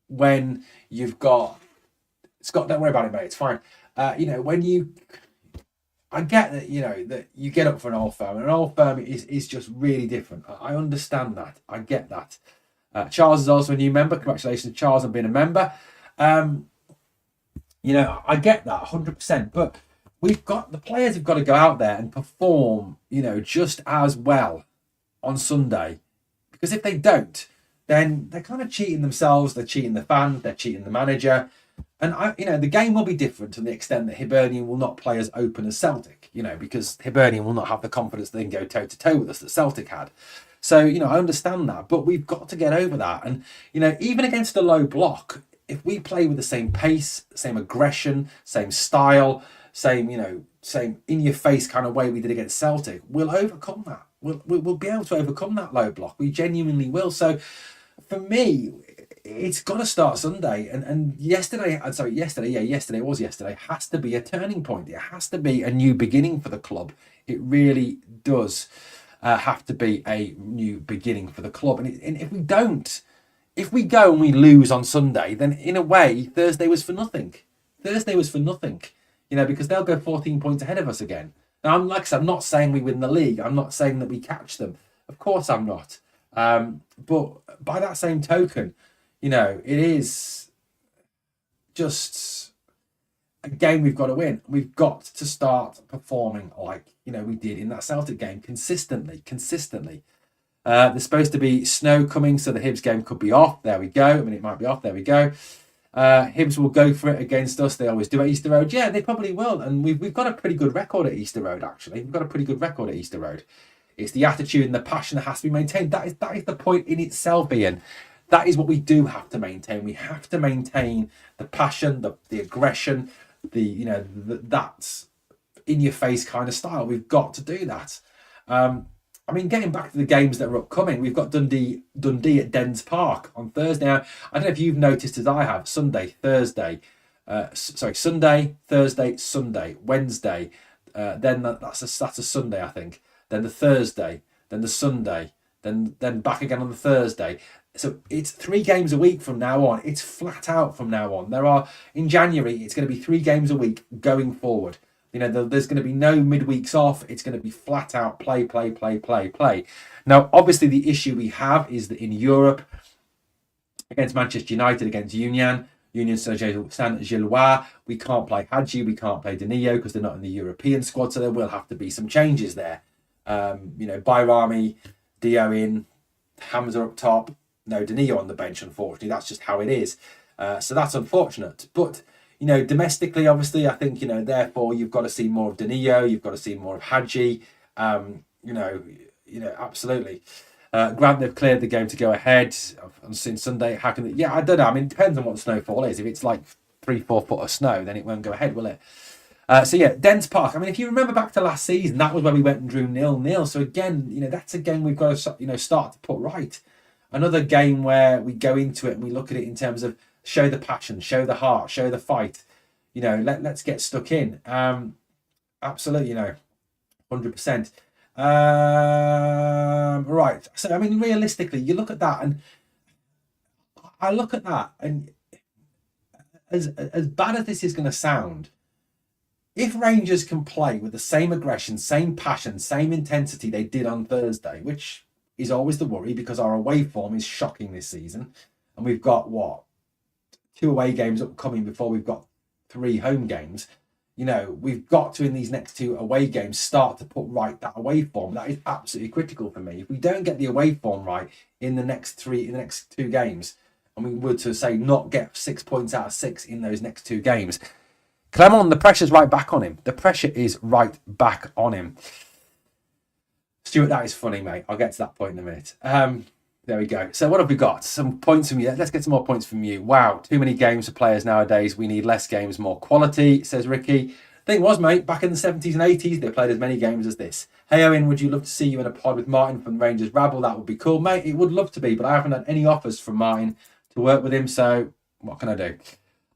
when you've got... Scott, don't worry about it, mate. It's fine. When you... I get that, that you get up for an Old Firm, and an Old Firm is just really different. I understand that. I get that. Charles is also a new member. Congratulations, Charles, on being a member. I get that 100%. But the players have got to go out there and perform, just as well on Sunday. Because if they don't, then they're kind of cheating themselves. They're cheating the fans. They're cheating the manager. And the game will be different to the extent that Hibernian will not play as open as Celtic, because Hibernian will not have the confidence they can go toe to toe with us that Celtic had. So, I understand that, but we've got to get over that. And, even against a low block, if we play with the same pace, same aggression, same style, same in your face kind of way we did against Celtic, we'll overcome that. We'll be able to overcome that low block. We genuinely will. So for me, it's got to start Sunday. And yesterday has to be a turning point. It has to be a new beginning for the club. It really does have to be a new beginning for the club. And if we don't, if we go and we lose on Sunday, then in a way, Thursday was for nothing. Because they'll go 14 points ahead of us again. Now, I'm not saying we win the league. I'm not saying that we catch them. Of course I'm not. But by that same token, it is just a game we've got to win. We've got to start performing like, we did in that Celtic game consistently. There's supposed to be snow coming, so the Hibs game could be off. There we go. It might be off. There we go. Hibs will go for it against us. They always do at Easter Road. Yeah, they probably will. And we've got a pretty good record at Easter Road, actually. It's the attitude and the passion that has to be maintained. That is the point in itself, Ian. That is what we do have to maintain. We have to maintain the passion, the aggression, that in your face kind of style. We've got to do that. Getting back to the games that are upcoming, we've got Dundee at Dens Park on Thursday. Now, I don't know if you've noticed as I have, Sunday, Thursday, Wednesday, then that's a Sunday, I think. Then the Thursday, then the Sunday, then back again on the Thursday. So it's 3 games a week from now on. It's flat out from now on. In January, it's going to be 3 games a week going forward. There's going to be no midweeks off. It's going to be flat out play. Now, obviously, the issue we have is that in Europe, against Manchester United, against Union Saint-Gilloise, we can't play Hadji, we can't play Danilo because they're not in the European squad, so there will have to be some changes there. Bayrami, Dio in, Hamza up top, no Danilo on the bench, unfortunately. That's just how it is. So that's unfortunate. But domestically, obviously, I think, therefore, you've got to see more of Danilo, you've got to see more of Hadji, absolutely. Grant, they've cleared the game to go ahead on Sunday. How can I don't know. It depends on what the snowfall is. If it's like 3-4 foot of snow, then it won't go ahead, will it? Dens Park. If you remember back to last season, that was where we went and drew 0-0. So again, that's a game we've got to, start to put right. Another game where we go into it and we look at it in terms of show the passion, show the heart, show the fight. Let's get stuck in. Absolutely, 100%. Right. So realistically, you look at that, and I look at that, and as bad as this is going to sound, if Rangers can play with the same aggression, same passion, same intensity they did on Thursday, which is always the worry because our away form is shocking this season, and we've got 2 away games upcoming before we've got 3 home games. We've got to, in these next 2 away games, start to put right that away form. That is absolutely critical for me. If we don't get the away form right in the next 2 games, and we were to say not get 6 points out of 6 in those next 2 games, Clement, the pressure's right back on him. The pressure is right back on him. Stuart, that is funny, mate. I'll get to that point in a minute. There we go. So what have we got? Some points from you. Let's get some more points from you. Wow, too many games for players nowadays. We need less games, more quality, says Ricky. Thing was, mate, back in the 70s and 80s, they played as many games as this. Hey, Owen, would you love to see you in a pod with Martin from Rangers Rabble? That would be cool, mate. It would love to be, but I haven't had any offers from Martin to work with him, so what can I do?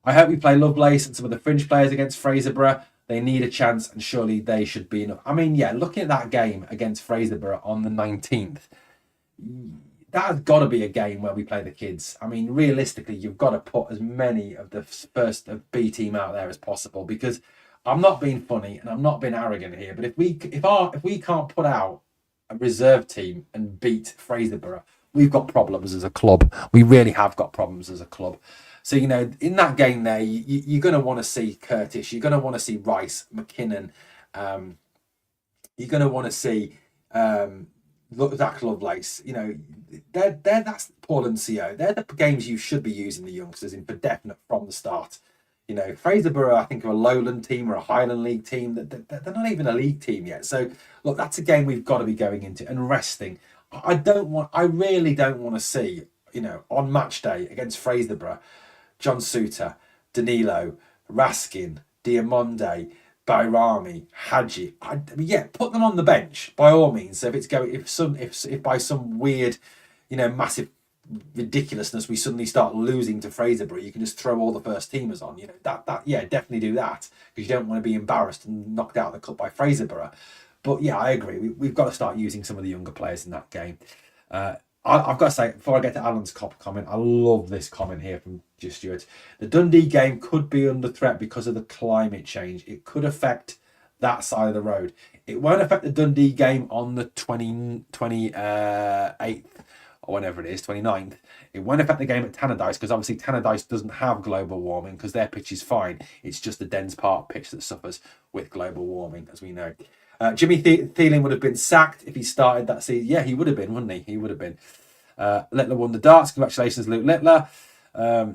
I hope we play Lovelace and some of the fringe players against Fraserburgh. They need a chance, and surely they should be enough. Looking at that game against Fraserburgh on the 19th, that has got to be a game where we play the kids. Realistically, you've got to put as many of the first of B team out there as possible, because I'm not being funny and I'm not being arrogant here, but if we can't put out a reserve team and beat Fraserburgh, we've got problems as a club. We really have got problems as a club. So, in that game there, you're going to want to see Curtis. You're going to want to see Rice, McKinnon. You're going to want to see Zach Lovelace. That's Paul and Co. They're the games you should be using the youngsters in for definite from the start. You know, Fraserburgh, I think, are a Lowland team or a Highland League team. They're not even a league team yet. So, look, that's a game we've got to be going into and resting. I really don't want to see, you know, on match day against Fraserburgh, John Suter, Danilo, Raskin, Diamonde, Bayrami, Hadji. Yeah, put them on the bench by all means. So if by some weird, you know, massive ridiculousness we suddenly start losing to Fraserburgh, you can just throw all the first teamers on. You know, that yeah, definitely do that, because you don't want to be embarrassed and knocked out of the cup by Fraserburgh. But yeah, I agree. We've got to start using some of the younger players in that game. I've got to say, before I get to Alan's comment, I love this comment here from Just Stuart. The Dundee game could be under threat because of the climate change. It could affect that side of the road. It won't affect the Dundee game on the 28th or whenever it is, 29th. It won't affect the game at Tannadice, because obviously Tannadice doesn't have global warming because their pitch is fine. It's just the Dens Park pitch that suffers with global warming, as we know. Jimmy Thielen would have been sacked if he started that season. Yeah, he would have been, wouldn't he? He would have been. Littler won the darts. Congratulations, Luke Littler. Yeah,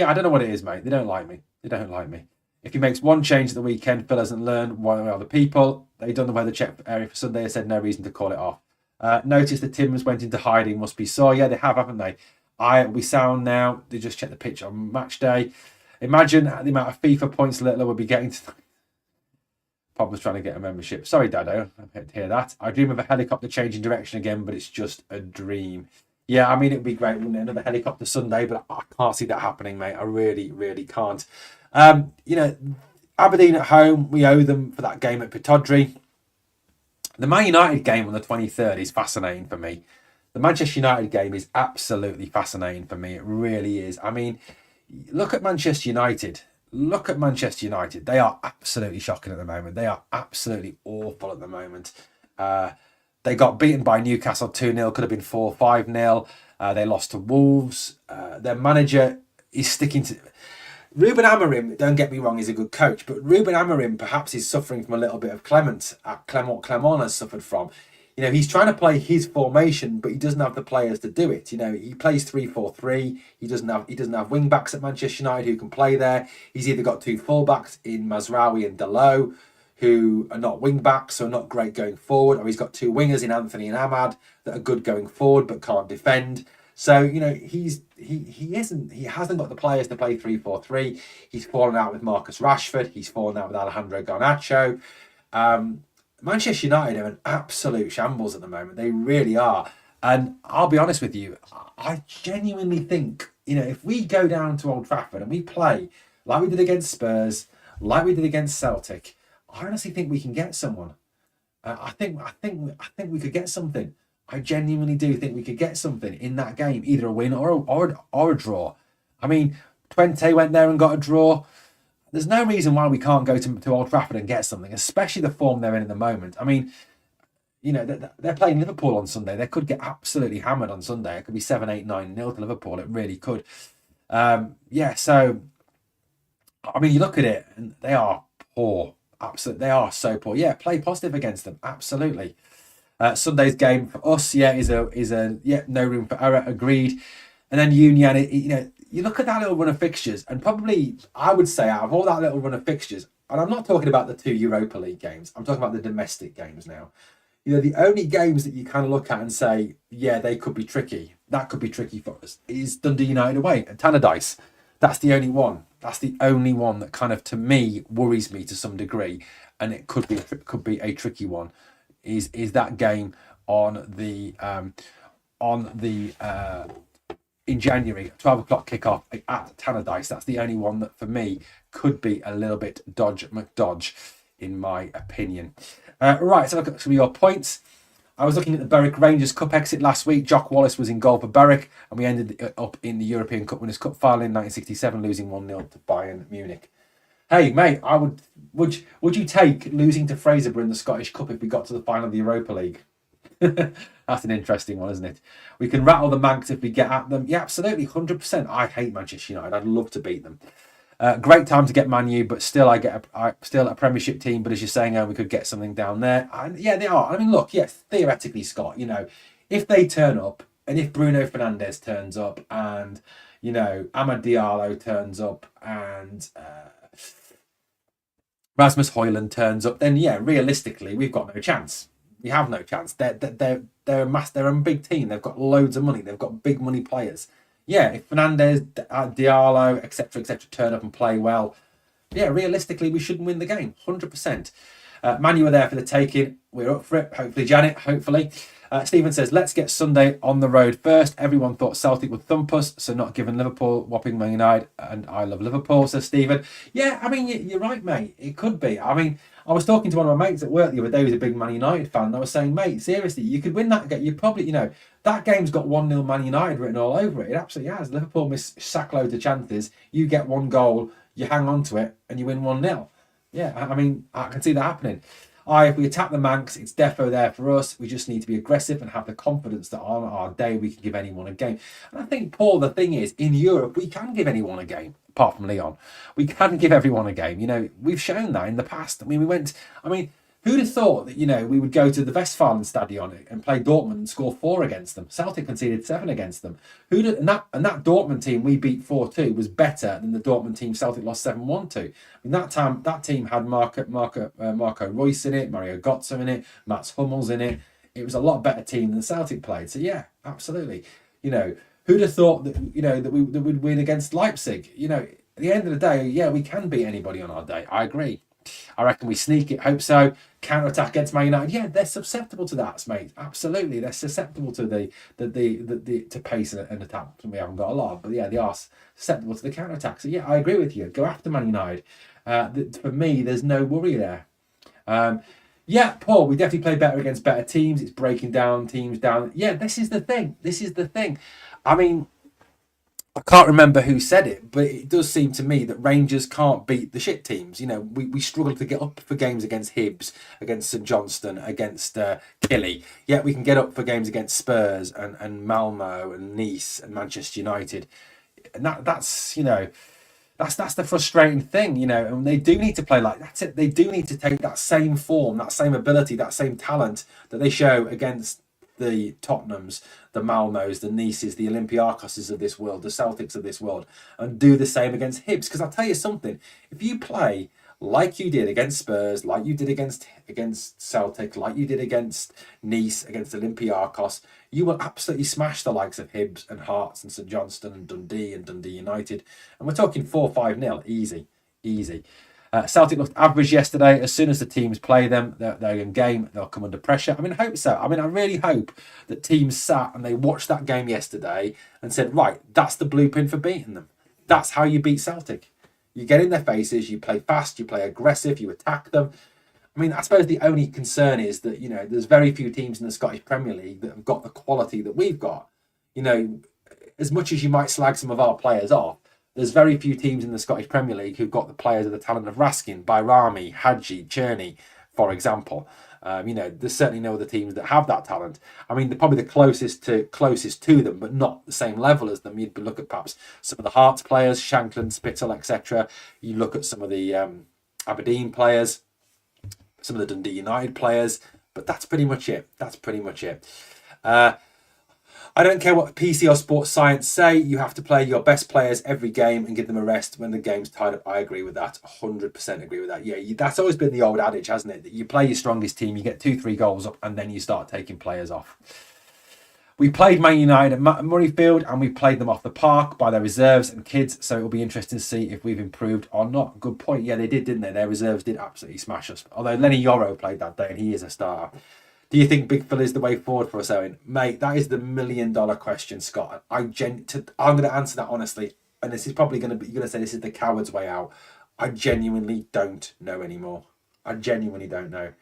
I don't know what it is, mate. They don't like me. They don't like me. If he makes one change at the weekend, Phil hasn't learned why other people. They done the weather check area for Sunday. They said no reason to call it off. Notice the Timbers went into hiding. Must be sore. Yeah, they have, haven't they? We sound now. They just checked the pitch on match day. Imagine the amount of FIFA points Littler would be getting. Problems trying to get a membership. Sorry, Dado. I hate to hear that. I dream of a helicopter changing direction again, but it's just a dream. Yeah, I mean, it'd be great, wouldn't it? Another helicopter Sunday, but I can't see that happening, mate. I really, really can't. You know, Aberdeen at home, we owe them for that game at Pittodrie. The Man United game on the 23rd is fascinating for me. The Manchester United game is absolutely fascinating for me. It really is. I mean, look at Manchester United. Look at Manchester United. They are absolutely shocking at the moment. They are absolutely awful at the moment. They got beaten by Newcastle 2-0. Could have been 4-5-0. They lost to Wolves. Their manager is sticking to... Ruben Amorim, don't get me wrong, is a good coach, but Ruben Amorim perhaps is suffering from a little bit of Clement has suffered from. You know, he's trying to play his formation, but he doesn't have the players to do it. You know, he plays 3-4-3. He doesn't have wing backs at Manchester United who can play there. He's either got two full backs in Mazraoui and Dalot, who are not wing backs, so not great going forward, or he's got two wingers in Anthony and Ahmad that are good going forward but can't defend. So, you know, he hasn't got the players to play 3-4-3. He's fallen out with Marcus Rashford. He's fallen out with Alejandro Garnacho. Manchester United are an absolute shambles at the moment. They really are. And I'll be honest with you, I genuinely think, you know, if we go down to Old Trafford and we play like we did against Spurs, like we did against Celtic, I honestly think we can get someone. I think we could get something. I genuinely do think we could get something in that game, either a win or a draw. I mean, Twente went there and got a draw. There's no reason why we can't go to Old Trafford and get something, especially the form they're in at the moment. I mean, you know, they're playing Liverpool on Sunday. They could get absolutely hammered on Sunday. It could be 7-8-9-0 to Liverpool. It really could. Yeah, so, I mean, you look at it and they are poor. Absolutely, they are so poor. Yeah, play positive against them. Absolutely. Sunday's game for us, yeah, is a no room for error. Agreed. And then Union, you know, you look at that little run of fixtures, and probably I would say out of all that little run of fixtures, and I'm not talking about the 2 Europa League games, I'm talking about the domestic games now. You know, the only games that you kind of look at and say, yeah, they could be tricky. That could be tricky for us. Is Dundee United away at Tannadice. That's the only one. That's the only one that kind of, to me, worries me to some degree, and it could be a tricky one. Is that game on the in January, 12 o'clock kickoff at Tannadice? That's the only one that for me could be a little bit Dodge McDodge, in my opinion. Right, so look at some of your points. I was looking at the Berwick Rangers Cup exit last week. Jock Wallace was in goal for Berwick, and we ended up in the European Cup Winners' Cup final in 1967, losing 1-0 to Bayern Munich. Hey, mate, would you take losing to Fraserburgh in the Scottish Cup if we got to the final of the Europa League? That's an interesting one, isn't it? We can rattle the Mancs if we get at them. Yeah, absolutely, 100%. I hate Manchester United. I'd love to beat them. Great time to get Man U, but still, still a Premiership team. But as you're saying, we could get something down there. And yeah, they are. I mean, look, yes, theoretically, Scott, you know, if they turn up And if Bruno Fernandes turns up and, Amad Diallo turns up and Rasmus Højlund turns up, then yeah, realistically, we've got no chance. We have no chance. They're a big team. They've got loads of money. They've got big money players. Yeah, if Fernandes, Diallo, etc., turn up and play well, yeah, realistically, we shouldn't win the game, 100%. Man, you were there for the taking. We're up for it. Hopefully, Janet, hopefully. Stephen says, let's get Sunday on the road first. Everyone thought Celtic would thump us, so not giving Liverpool whopping Man United. And I love Liverpool, says Stephen. Yeah, I mean, you're right, mate. It could be. I mean, I was talking to one of my mates at work the other day who's a big Man United fan. And I was saying, mate, seriously, you could win that game. You probably, that game's got 1-0 Man United written all over it. It absolutely has. Liverpool miss sackloads of chances. You get one goal, you hang on to it, and you win 1-0. Yeah, I mean, I can see that happening. If we attack the Manx, it's defo there for us. We just need to be aggressive and have the confidence that on our day we can give anyone a game. And I think, Paul, the thing is, in Europe, we can give anyone a game, apart from Leon. We can give everyone a game. We've shown that in the past. Who'd have thought that, we would go to the Westfalenstadion and play Dortmund and score 4 against them? Celtic conceded 7 against them. And that Dortmund team we beat 4-2 was better than the Dortmund team Celtic lost 7-1 to. That team had Marco Reus in it, Mario Götze in it, Mats Hummels in it. It was a lot better team than Celtic played. So yeah, absolutely. Who'd have thought that that we'd win against Leipzig? At the end of the day, yeah, we can beat anybody on our day. I agree. I reckon we sneak it. Hope so. Counter attack against Man United. Yeah, they're susceptible to that, mate. Absolutely, they're susceptible to to pace and attack. We haven't got a lot, but yeah, they are susceptible to the counter attack. So yeah, I agree with you. Go after Man United. For me, there's no worry there. Yeah, Paul, we definitely play better against better teams. It's breaking down teams down. Yeah, this is the thing. I mean, I can't remember who said it, but it does seem to me that Rangers can't beat the shit teams. We struggle to get up for games against Hibs, against St Johnstone, against Killy. Yet we can get up for games against Spurs and Malmo and Nice and Manchester United. And that's the frustrating thing, and they do need to play like that's it. They do need to take that same form, that same ability, that same talent that they show against the Tottenhams, the Malmos, the Nices, the Olympiakoses of this world, the Celtics of this world, and do the same against Hibs. Because I'll tell you something, if you play like you did against Spurs, like you did against Celtic, like you did against Nice, against Olympiakos, you will absolutely smash the likes of Hibs and Hearts and St Johnstone and Dundee United. And we're talking 4-5-0, easy. Celtic looked average yesterday. As soon as the teams play them, they're in game, they'll come under pressure. I hope so. I really hope that teams sat and they watched that game yesterday and said, right, that's the blueprint for beating them. That's how you beat Celtic. You get in their faces, you play fast, you play aggressive, you attack them. I suppose the only concern is that, there's very few teams in the Scottish Premier League that have got the quality that we've got. As much as you might slag some of our players off, there's very few teams in the Scottish Premier League who've got the players of the talent of Raskin, Bayrami, Hadji, Cherney, for example. There's certainly no other teams that have that talent. They're probably the closest to them, but not the same level as them. You'd look at perhaps some of the Hearts players, Shankland, Spittle, etc. You look at some of the Aberdeen players, some of the Dundee United players, but that's pretty much it. I don't care what PC or sports science say. You have to play your best players every game and give them a rest when the game's tied up. I agree with that. 100% agree with that. Yeah, that's always been the old adage, hasn't it? That you play your strongest team, you get 2-3 goals up, and then you start taking players off. We played Man United at Murrayfield, and we played them off the park by their reserves and kids, so it'll be interesting to see if we've improved or not. Good point. Yeah, they did, didn't they? Their reserves did absolutely smash us. Although Lenny Yoro played that day, and he is a starter. Do you think Big Phil is the way forward for us, Owen? Mate, that is the $1 million question, Scott. I'm going to answer that honestly, and this is probably going to be, you're going to say this is the coward's way out. I genuinely don't know anymore. I genuinely don't know.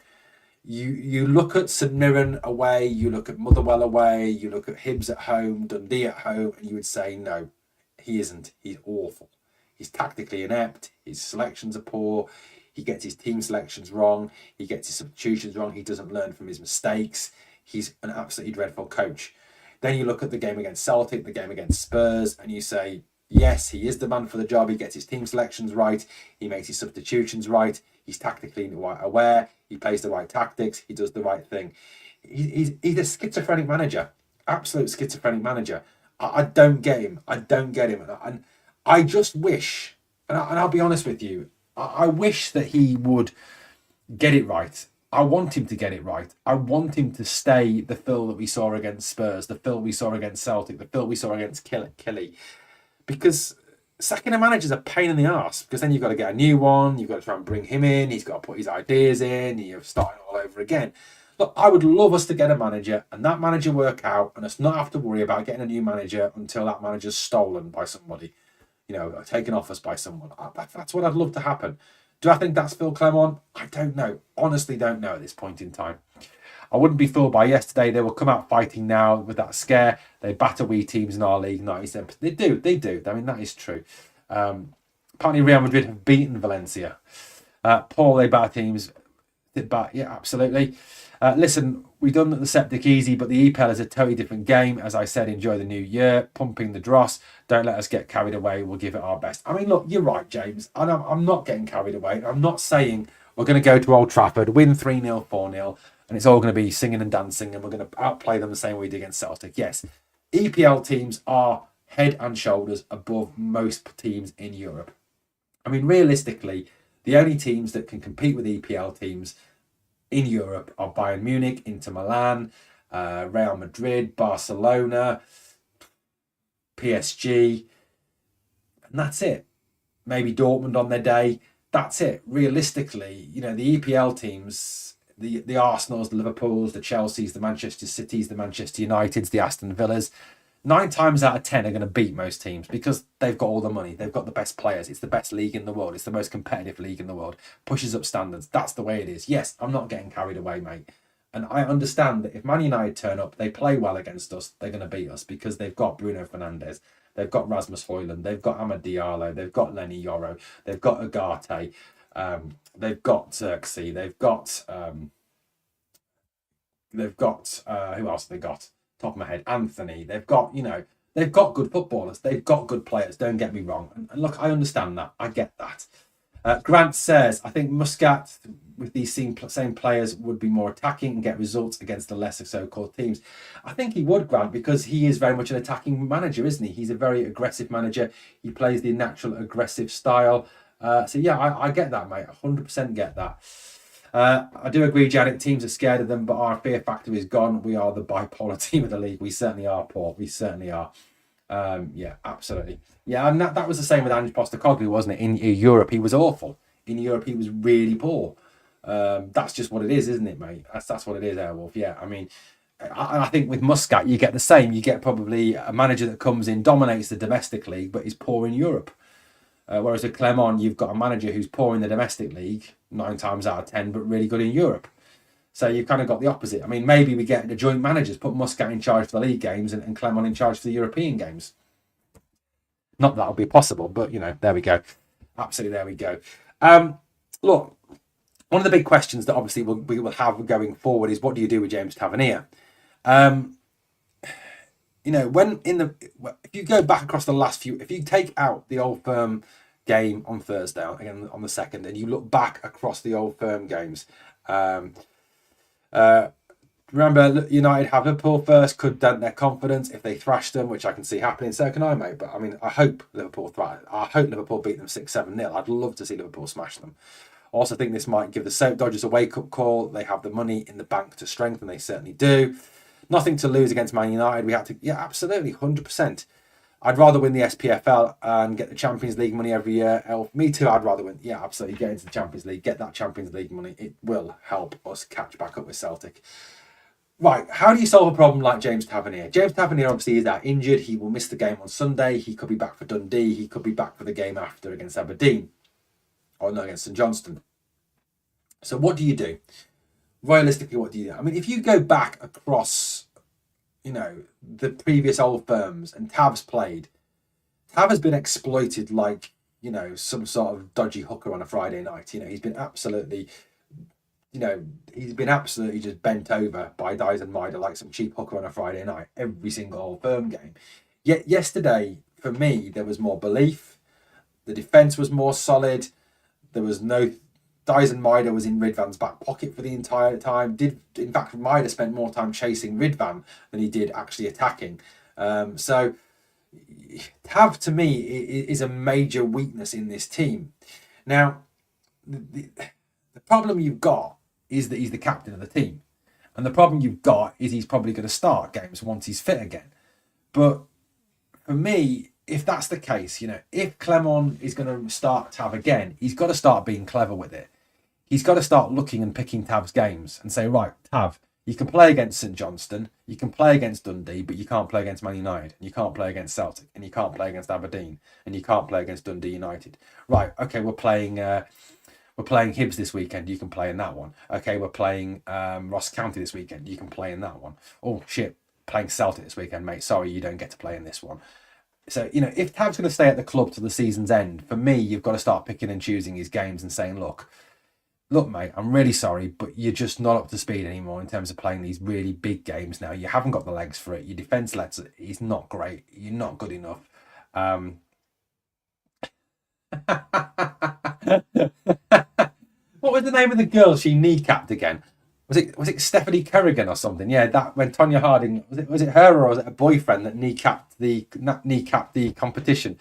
You look at St Mirren away, you look at Motherwell away, you look at Hibs at home, Dundee at home, and you would say, no, he isn't. He's awful. He's tactically inept. His selections are poor. He gets his team selections wrong. He gets his substitutions wrong. He doesn't learn from his mistakes. He's an absolutely dreadful coach. Then you look at the game against Celtic, the game against Spurs, and you say, yes, he is the man for the job. He gets his team selections right. He makes his substitutions right. He's tactically aware. He plays the right tactics. He does the right thing. He's a schizophrenic manager. absolute schizophrenic manager. I don't get him. I don't get him. And I just wish, and I'll be honest with you, I wish that he would get it right. I want him to get it right. I want him to stay the Phil that we saw against Spurs, the Phil we saw against Celtic, the Phil we saw against Killy. Because sacking a manager's a pain in the arse, because then you've got to get a new one, you've got to try and bring him in, he's got to put his ideas in, you're starting all over again. Look, I would love us to get a manager and that manager work out and us not have to worry about getting a new manager until that manager's stolen by somebody, taken off us by someone. That's what I'd love to happen. Do I think that's Phil Clement? I don't know. Honestly, don't know at this point in time. I wouldn't be fooled by yesterday. They will come out fighting now with that scare. They batter wee teams in our league 97%. They do. I mean, that is true. Apparently, Real Madrid have beaten Valencia. Paul, they batter teams. Yeah, absolutely. Listen, we've done the Septic easy, but the EPL is a totally different game. As I said, enjoy the new year, pumping the dross. Don't let us get carried away. We'll give it our best. I mean, look, you're right, James. I'm not getting carried away. I'm not saying we're going to go to Old Trafford, win 3-0, 4-0, and it's all going to be singing and dancing, and we're going to outplay them the same way we did against Celtic. Yes, EPL teams are head and shoulders above most teams in Europe. I mean, realistically, the only teams that can compete with EPL teams in Europe are Bayern Munich, Inter Milan, Real Madrid, Barcelona, PSG, and that's it. Maybe Dortmund on their day. That's it. Realistically, the EPL teams, the Arsenals, the Liverpools, the Chelseas, the Manchester Cities, the Manchester Uniteds, the Aston Villas, 9 times out of 10 are going to beat most teams because they've got all the money. They've got the best players. It's the best league in the world. It's the most competitive league in the world. Pushes up standards. That's the way it is. Yes, I'm not getting carried away, mate. And I understand that if Man United turn up, they play well against us, they're going to beat us because they've got Bruno Fernandes. They've got Rasmus Højlund. They've got Amad Diallo. They've got Lenny Yoro. They've got Agate. They've got Xerxes. They've got who else have they got? Top of my head, Anthony. They've got good footballers. They've got good players. Don't get me wrong. And look, I understand that. I get that. Grant says, I think Muscat with these same players would be more attacking and get results against the lesser so-called teams. I think he would, Grant, because he is very much an attacking manager, isn't he? He's a very aggressive manager. He plays the natural aggressive style. So yeah, I get that, mate. 100% get that. I do agree, Janet. Teams are scared of them, but our fear factor is gone. We are the bipolar team of the league. We certainly are, Paul. We certainly are. Yeah, absolutely. Yeah, and that was the same with Ange Postecoglou, wasn't it? In Europe, he was awful. In Europe, he was really poor. That's just what it is, isn't it, mate? That's what it is, Airwolf. Yeah, I mean, I think with Muscat, you get the same. You get probably a manager that comes in, dominates the domestic league, but is poor in Europe. Whereas with Clement, you've got a manager who's poor in the domestic league, 9 times out of 10, but really good in Europe. So you've kind of got the opposite. I mean, maybe we get the joint managers, put Muscat in charge for the league games and Clement in charge for the European games. Not that that'll be possible, but, there we go. Absolutely, there we go. Look, one of the big questions that obviously we will have going forward is, what do you do with James Tavernier? If you go back across the last few, if you take out the Old Firm game on Thursday, again on the 2nd, and you look back across the Old Firm games, remember United have Liverpool first, could dent their confidence if they thrash them, which I can see happening. So can I, mate. But I mean, I hope Liverpool beat them 6-7-0. I'd love to see Liverpool smash them. I also think this might give the Soap Dodgers a wake-up call. They have the money in the bank to strengthen. They certainly do. Nothing to lose against Man United. We had to, yeah, absolutely, 100%. I'd rather win the SPFL and get the Champions League money every year. Me too, I'd rather win. Yeah, absolutely, get into the Champions League, get that Champions League money. It will help us catch back up with Celtic. Right, how do you solve a problem like James Tavernier? James Tavernier obviously is out injured. He will miss the game on Sunday. He could be back for Dundee. He could be back for the game after against Aberdeen. Or not, against St Johnstone. So what do you do? Realistically, what do you do? I mean, if you go back across, the previous Old Firms and Tav's played, Tav has been exploited like, some sort of dodgy hooker on a Friday night. He's been absolutely... he's been absolutely just bent over by Dyes and Mida like some cheap hooker on a Friday night, every single Old Firm game. Yet yesterday, for me, there was more belief. The defence was more solid. There was no Dyson Maida was in Ridvan's back pocket for the entire time. In fact, Maida spent more time chasing Ridvan than he did actually attacking. So Tav, to me, is a major weakness in this team. Now, the problem you've got is that he's the captain of the team. And the problem you've got is he's probably going to start games once he's fit again. But for me, if that's the case, if Clement is going to start Tav again, he's got to start being clever with it. He's got to start looking and picking Tav's games and say, right, Tav, you can play against St Johnstone, you can play against Dundee, but you can't play against Man United, and you can't play against Celtic, and you can't play against Aberdeen, and you can't play against Dundee United. Right, okay, we're playing Hibs this weekend, you can play in that one. Okay, we're playing Ross County this weekend, you can play in that one. Oh, shit, playing Celtic this weekend, mate, sorry, you don't get to play in this one. So, if Tav's going to stay at the club to the season's end, for me, you've got to start picking and choosing his games and saying, look, mate, I'm really sorry, but you're just not up to speed anymore in terms of playing these really big games now. You haven't got the legs for it. Your defence is not great. You're not good enough. What was the name of the girl she kneecapped again? Was it Stephanie Kerrigan or something? Yeah, that when Tonya Harding was it her or was it a boyfriend that kneecapped the competition?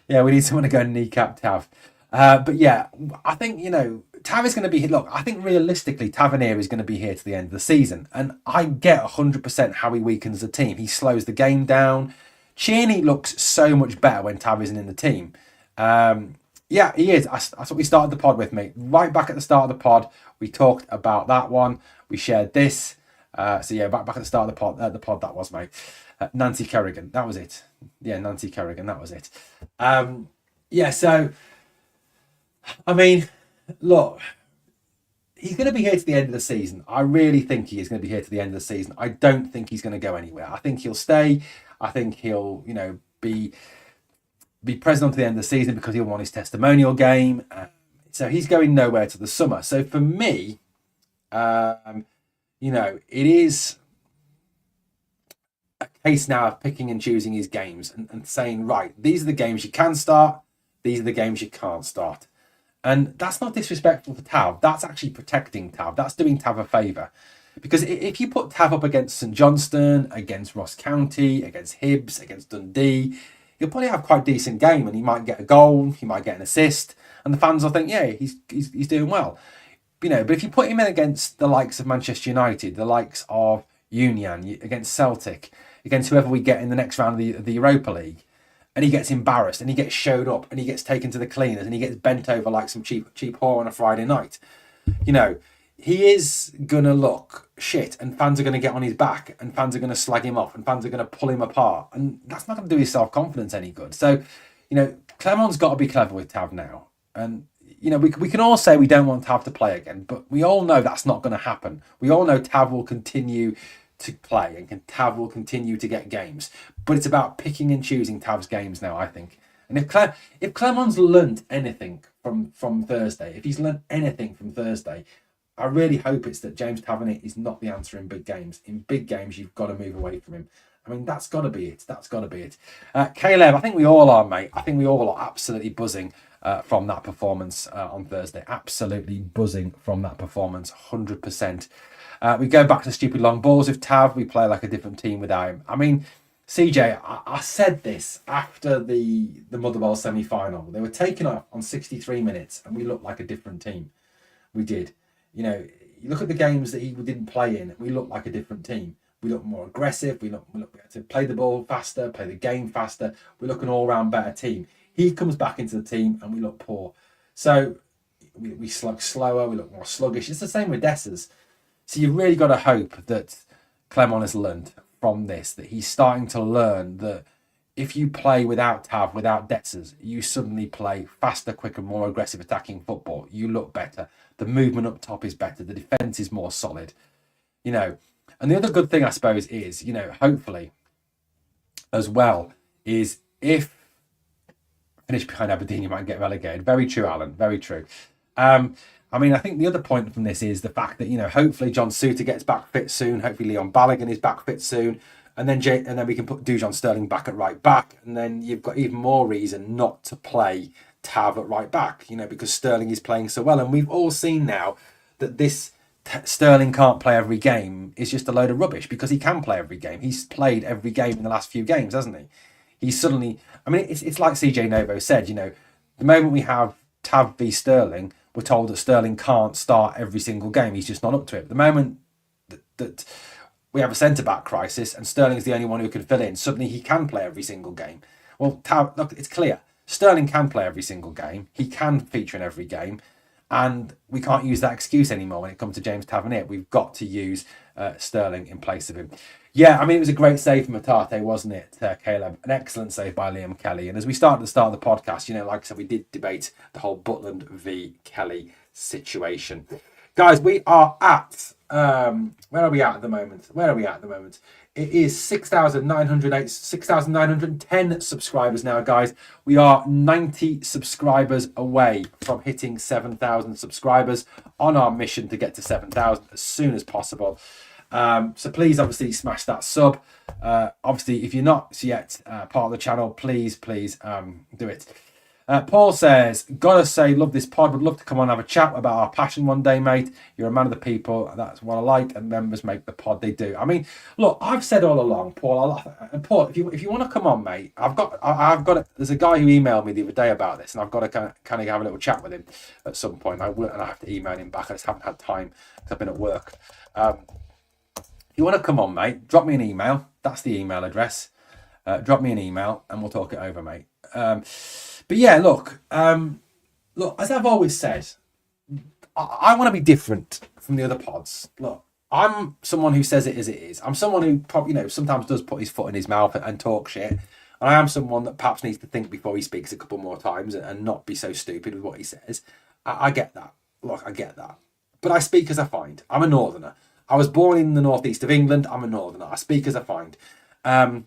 Yeah, we need someone to go and kneecap Tav. But yeah, I think Tav is going to be. Look, I think realistically, Tavernier is going to be here to the end of the season, and I get 100% how he weakens the team. He slows the game down. Tierney looks so much better when Tav isn't in the team. Yeah, he is. That's what we started the pod with, mate. Right back at the start of the pod, we talked about that one. We shared this. So yeah, back at the start of the pod that was, mate. Nancy Kerrigan, that was it. Yeah, Nancy Kerrigan, that was it. Yeah, so I mean, look, he's going to be here to the end of the season. I really think he is going to be here to the end of the season. I don't think he's going to go anywhere. I think he'll stay. I think he'll, be present until the end of the season because he'll want his testimonial game. So he's going nowhere to the summer. So for me, it is a case now of picking and choosing his games and saying, right, these are the games you can start. These are the games you can't start. And that's not disrespectful to Tav. That's actually protecting Tav. That's doing Tav a favour. Because if you put Tav up against St Johnstone, against Ross County, against Hibs, against Dundee, he'll probably have quite a decent game and he might get a goal, he might get an assist, and the fans will think, yeah, he's doing well. But if you put him in against the likes of Manchester United, the likes of Union, against Celtic, against whoever we get in the next round of the Europa League, and he gets embarrassed and he gets showed up and he gets taken to the cleaners and he gets bent over like some cheap whore on a Friday night, he is going to look shit and fans are going to get on his back and fans are going to slag him off and fans are going to pull him apart, and that's not going to do his self-confidence any good. So, Clement's got to be clever with Tav now. And, we can all say we don't want Tav to play again, but we all know that's not going to happen. We all know Tav will continue to play and Tav will continue to get games. But it's about picking and choosing Tav's games now, I think. And if Clement's learnt anything from Thursday, if he's learnt anything from Thursday, I really hope it's that James Tavernier is not the answer in big games. In big games, you've got to move away from him. I mean, that's got to be it. That's got to be it. Caleb, I think we all are, mate. I think we all are absolutely buzzing from that performance on Thursday. Absolutely buzzing from that performance, 100%. We go back to stupid long balls with Tav. We play like a different team without him. I mean, CJ, I said this after the Motherwell semi-final. They were taken off on 63 minutes and we looked like a different team. We did. You look at the games that he didn't play in, we look like a different team. We look more aggressive. We look to play the ball faster, play the game faster. We look an all-round better team. He comes back into the team and we look poor. So we slug slower, we look more sluggish. It's the same with Dessers. So you've really got to hope that Clement has learned from this, that he's starting to learn that if you play without Tav, without Dessers, you suddenly play faster, quicker, more aggressive attacking football. You look better. The movement up top is better. The defence is more solid. And the other good thing, I suppose, is, hopefully, as well, is if finish behind Aberdeen, you might get relegated. Very true, Alan. Very true. I think the other point from this is the fact that, hopefully John Souttar gets back fit soon. Hopefully Leon Balogun is back fit soon. And then we can put Dujon Sterling back at right back. And then you've got even more reason not to play Tav at right back, because Sterling is playing so well. And we've all seen now that this Sterling can't play every game is just a load of rubbish, because he can play every game. He's played every game in the last few games, hasn't he? He's suddenly, it's like CJ Novo said, the moment we have Tav v Sterling, we're told that Sterling can't start every single game. He's just not up to it. The moment that we have a centre-back crisis and Sterling's the only one who can fill in, suddenly he can play every single game. Well, Tav, look, it's clear. Sterling can play every single game. He can feature in every game. And we can't use that excuse anymore when it comes to James Tavernier. We've got to use Sterling in place of him. Yeah, it was a great save from Matate, wasn't it, Caleb? An excellent save by Liam Kelly. And as we started to start the podcast, like I said, we did debate the whole Butland v Kelly situation. Guys, we are at, where are we at the moment? It is 6,910 subscribers now, guys. We are 90 subscribers away from hitting 7,000 subscribers, on our mission to get to 7,000 as soon as possible. So please, obviously, smash that sub. Obviously, if you're not yet part of the channel, please do it. Paul says, gotta say, love this pod. Would love to come on and have a chat about our passion one day, mate. You're a man of the people. That's what I like, and members make the pod they do. Look, I've said all along, Paul. Paul, if you want to come on, mate, I've got. There's a guy who emailed me the other day about this, and I've got to kind of have a little chat with him at some point. I have to email him back. I just haven't had time because I've been at work. If you want to come on, mate, drop me an email. That's the email address. Drop me an email, and we'll talk it over, mate. But yeah, look, as I've always said, I want to be different from the other pods. Look, I'm someone who says it as it is. I'm someone who probably, sometimes does put his foot in his mouth and talk shit. And I am someone that perhaps needs to think before he speaks a couple more times and not be so stupid with what he says. I get that. Look, I get that. But I speak as I find. I'm a northerner. I was born in the northeast of England. I'm a northerner. I speak as I find. I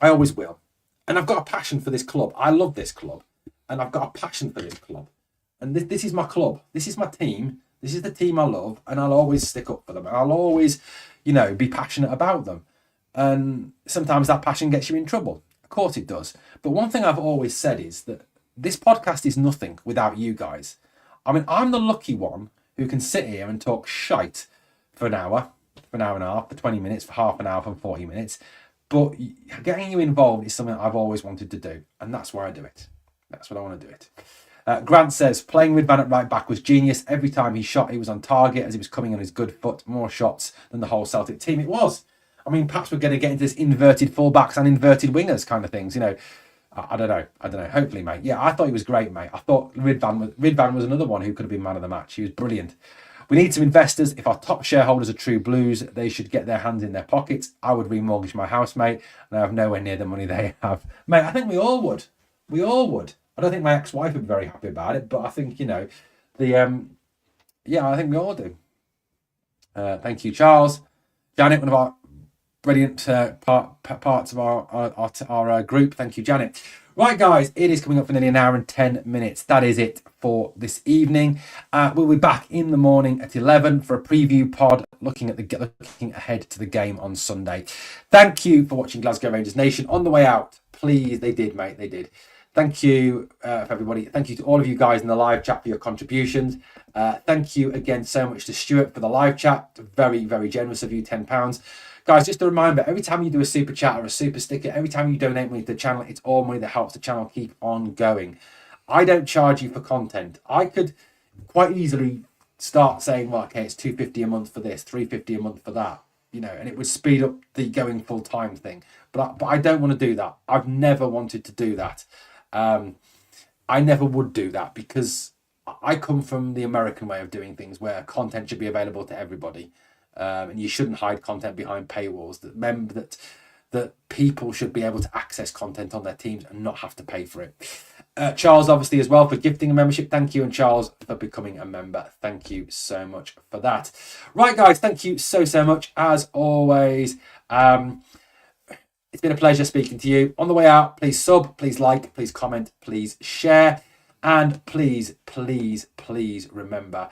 always will. And I've got a passion for this club. I love this club. And I've got a passion for this club. And this is my club. This is my team. This is the team I love. And I'll always stick up for them. And I'll always, be passionate about them. And sometimes that passion gets you in trouble. Of course it does. But one thing I've always said is that this podcast is nothing without you guys. I'm the lucky one who can sit here and talk shite for an hour and a half, for 20 minutes, for half an hour, for 40 minutes. But getting you involved is something I've always wanted to do, and that's why I do it. That's what I want to do it. Grant says, playing Ridvan at right back was genius. Every time he shot, he was on target as he was coming on his good foot. More shots than the whole Celtic team. It was. Perhaps we're going to get into this inverted fullbacks and inverted wingers kind of things. I don't know. Hopefully, mate. Yeah, I thought he was great, mate. I thought Ridvan was another one who could have been man of the match. He was brilliant. We need some investors. If our top shareholders are true blues, they should get their hands in their pockets. I would remortgage my house, mate, and I have nowhere near the money they have. Mate, I think we all would. We all would. I don't think my ex-wife would be very happy about it, but I think, I think we all do. Thank you, Charles. Janet, one of our brilliant parts of our group. Thank you, Janet. Right, guys, it is coming up for nearly an hour and 10 minutes. That is it for this evening. We'll be back in the morning at 11 for a preview pod, looking ahead to the game on Sunday. Thank you for watching Glasgow Rangers Nation. On the way out, please, they did, mate, they did. Thank you for everybody. Thank you to all of you guys in the live chat for your contributions. Thank you again so much to Stuart for the live chat. Very, very generous of you, £10. Guys, just a reminder, every time you do a super chat or a super sticker, every time you donate money to the channel, it's all money that helps the channel keep on going. I don't charge you for content. I could quite easily start saying, well, okay, it's $250 a month for this, $350 a month for that, and it would speed up the going full-time thing. But I don't want to do that. I've never wanted to do that. I never would do that because I come from the American way of doing things where content should be available to everybody. And you shouldn't hide content behind paywalls. Remember that people should be able to access content on their teams and not have to pay for it. Charles, obviously, as well, for gifting a membership. Thank you. And Charles, for becoming a member. Thank you so much for that. Right, guys, thank you so much. As always, it's been a pleasure speaking to you. On the way out, please sub, please like, please comment, please share. And please remember,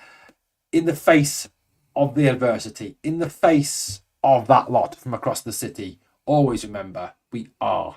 in the face of the adversity, in the face of that lot from across the city, always remember, we are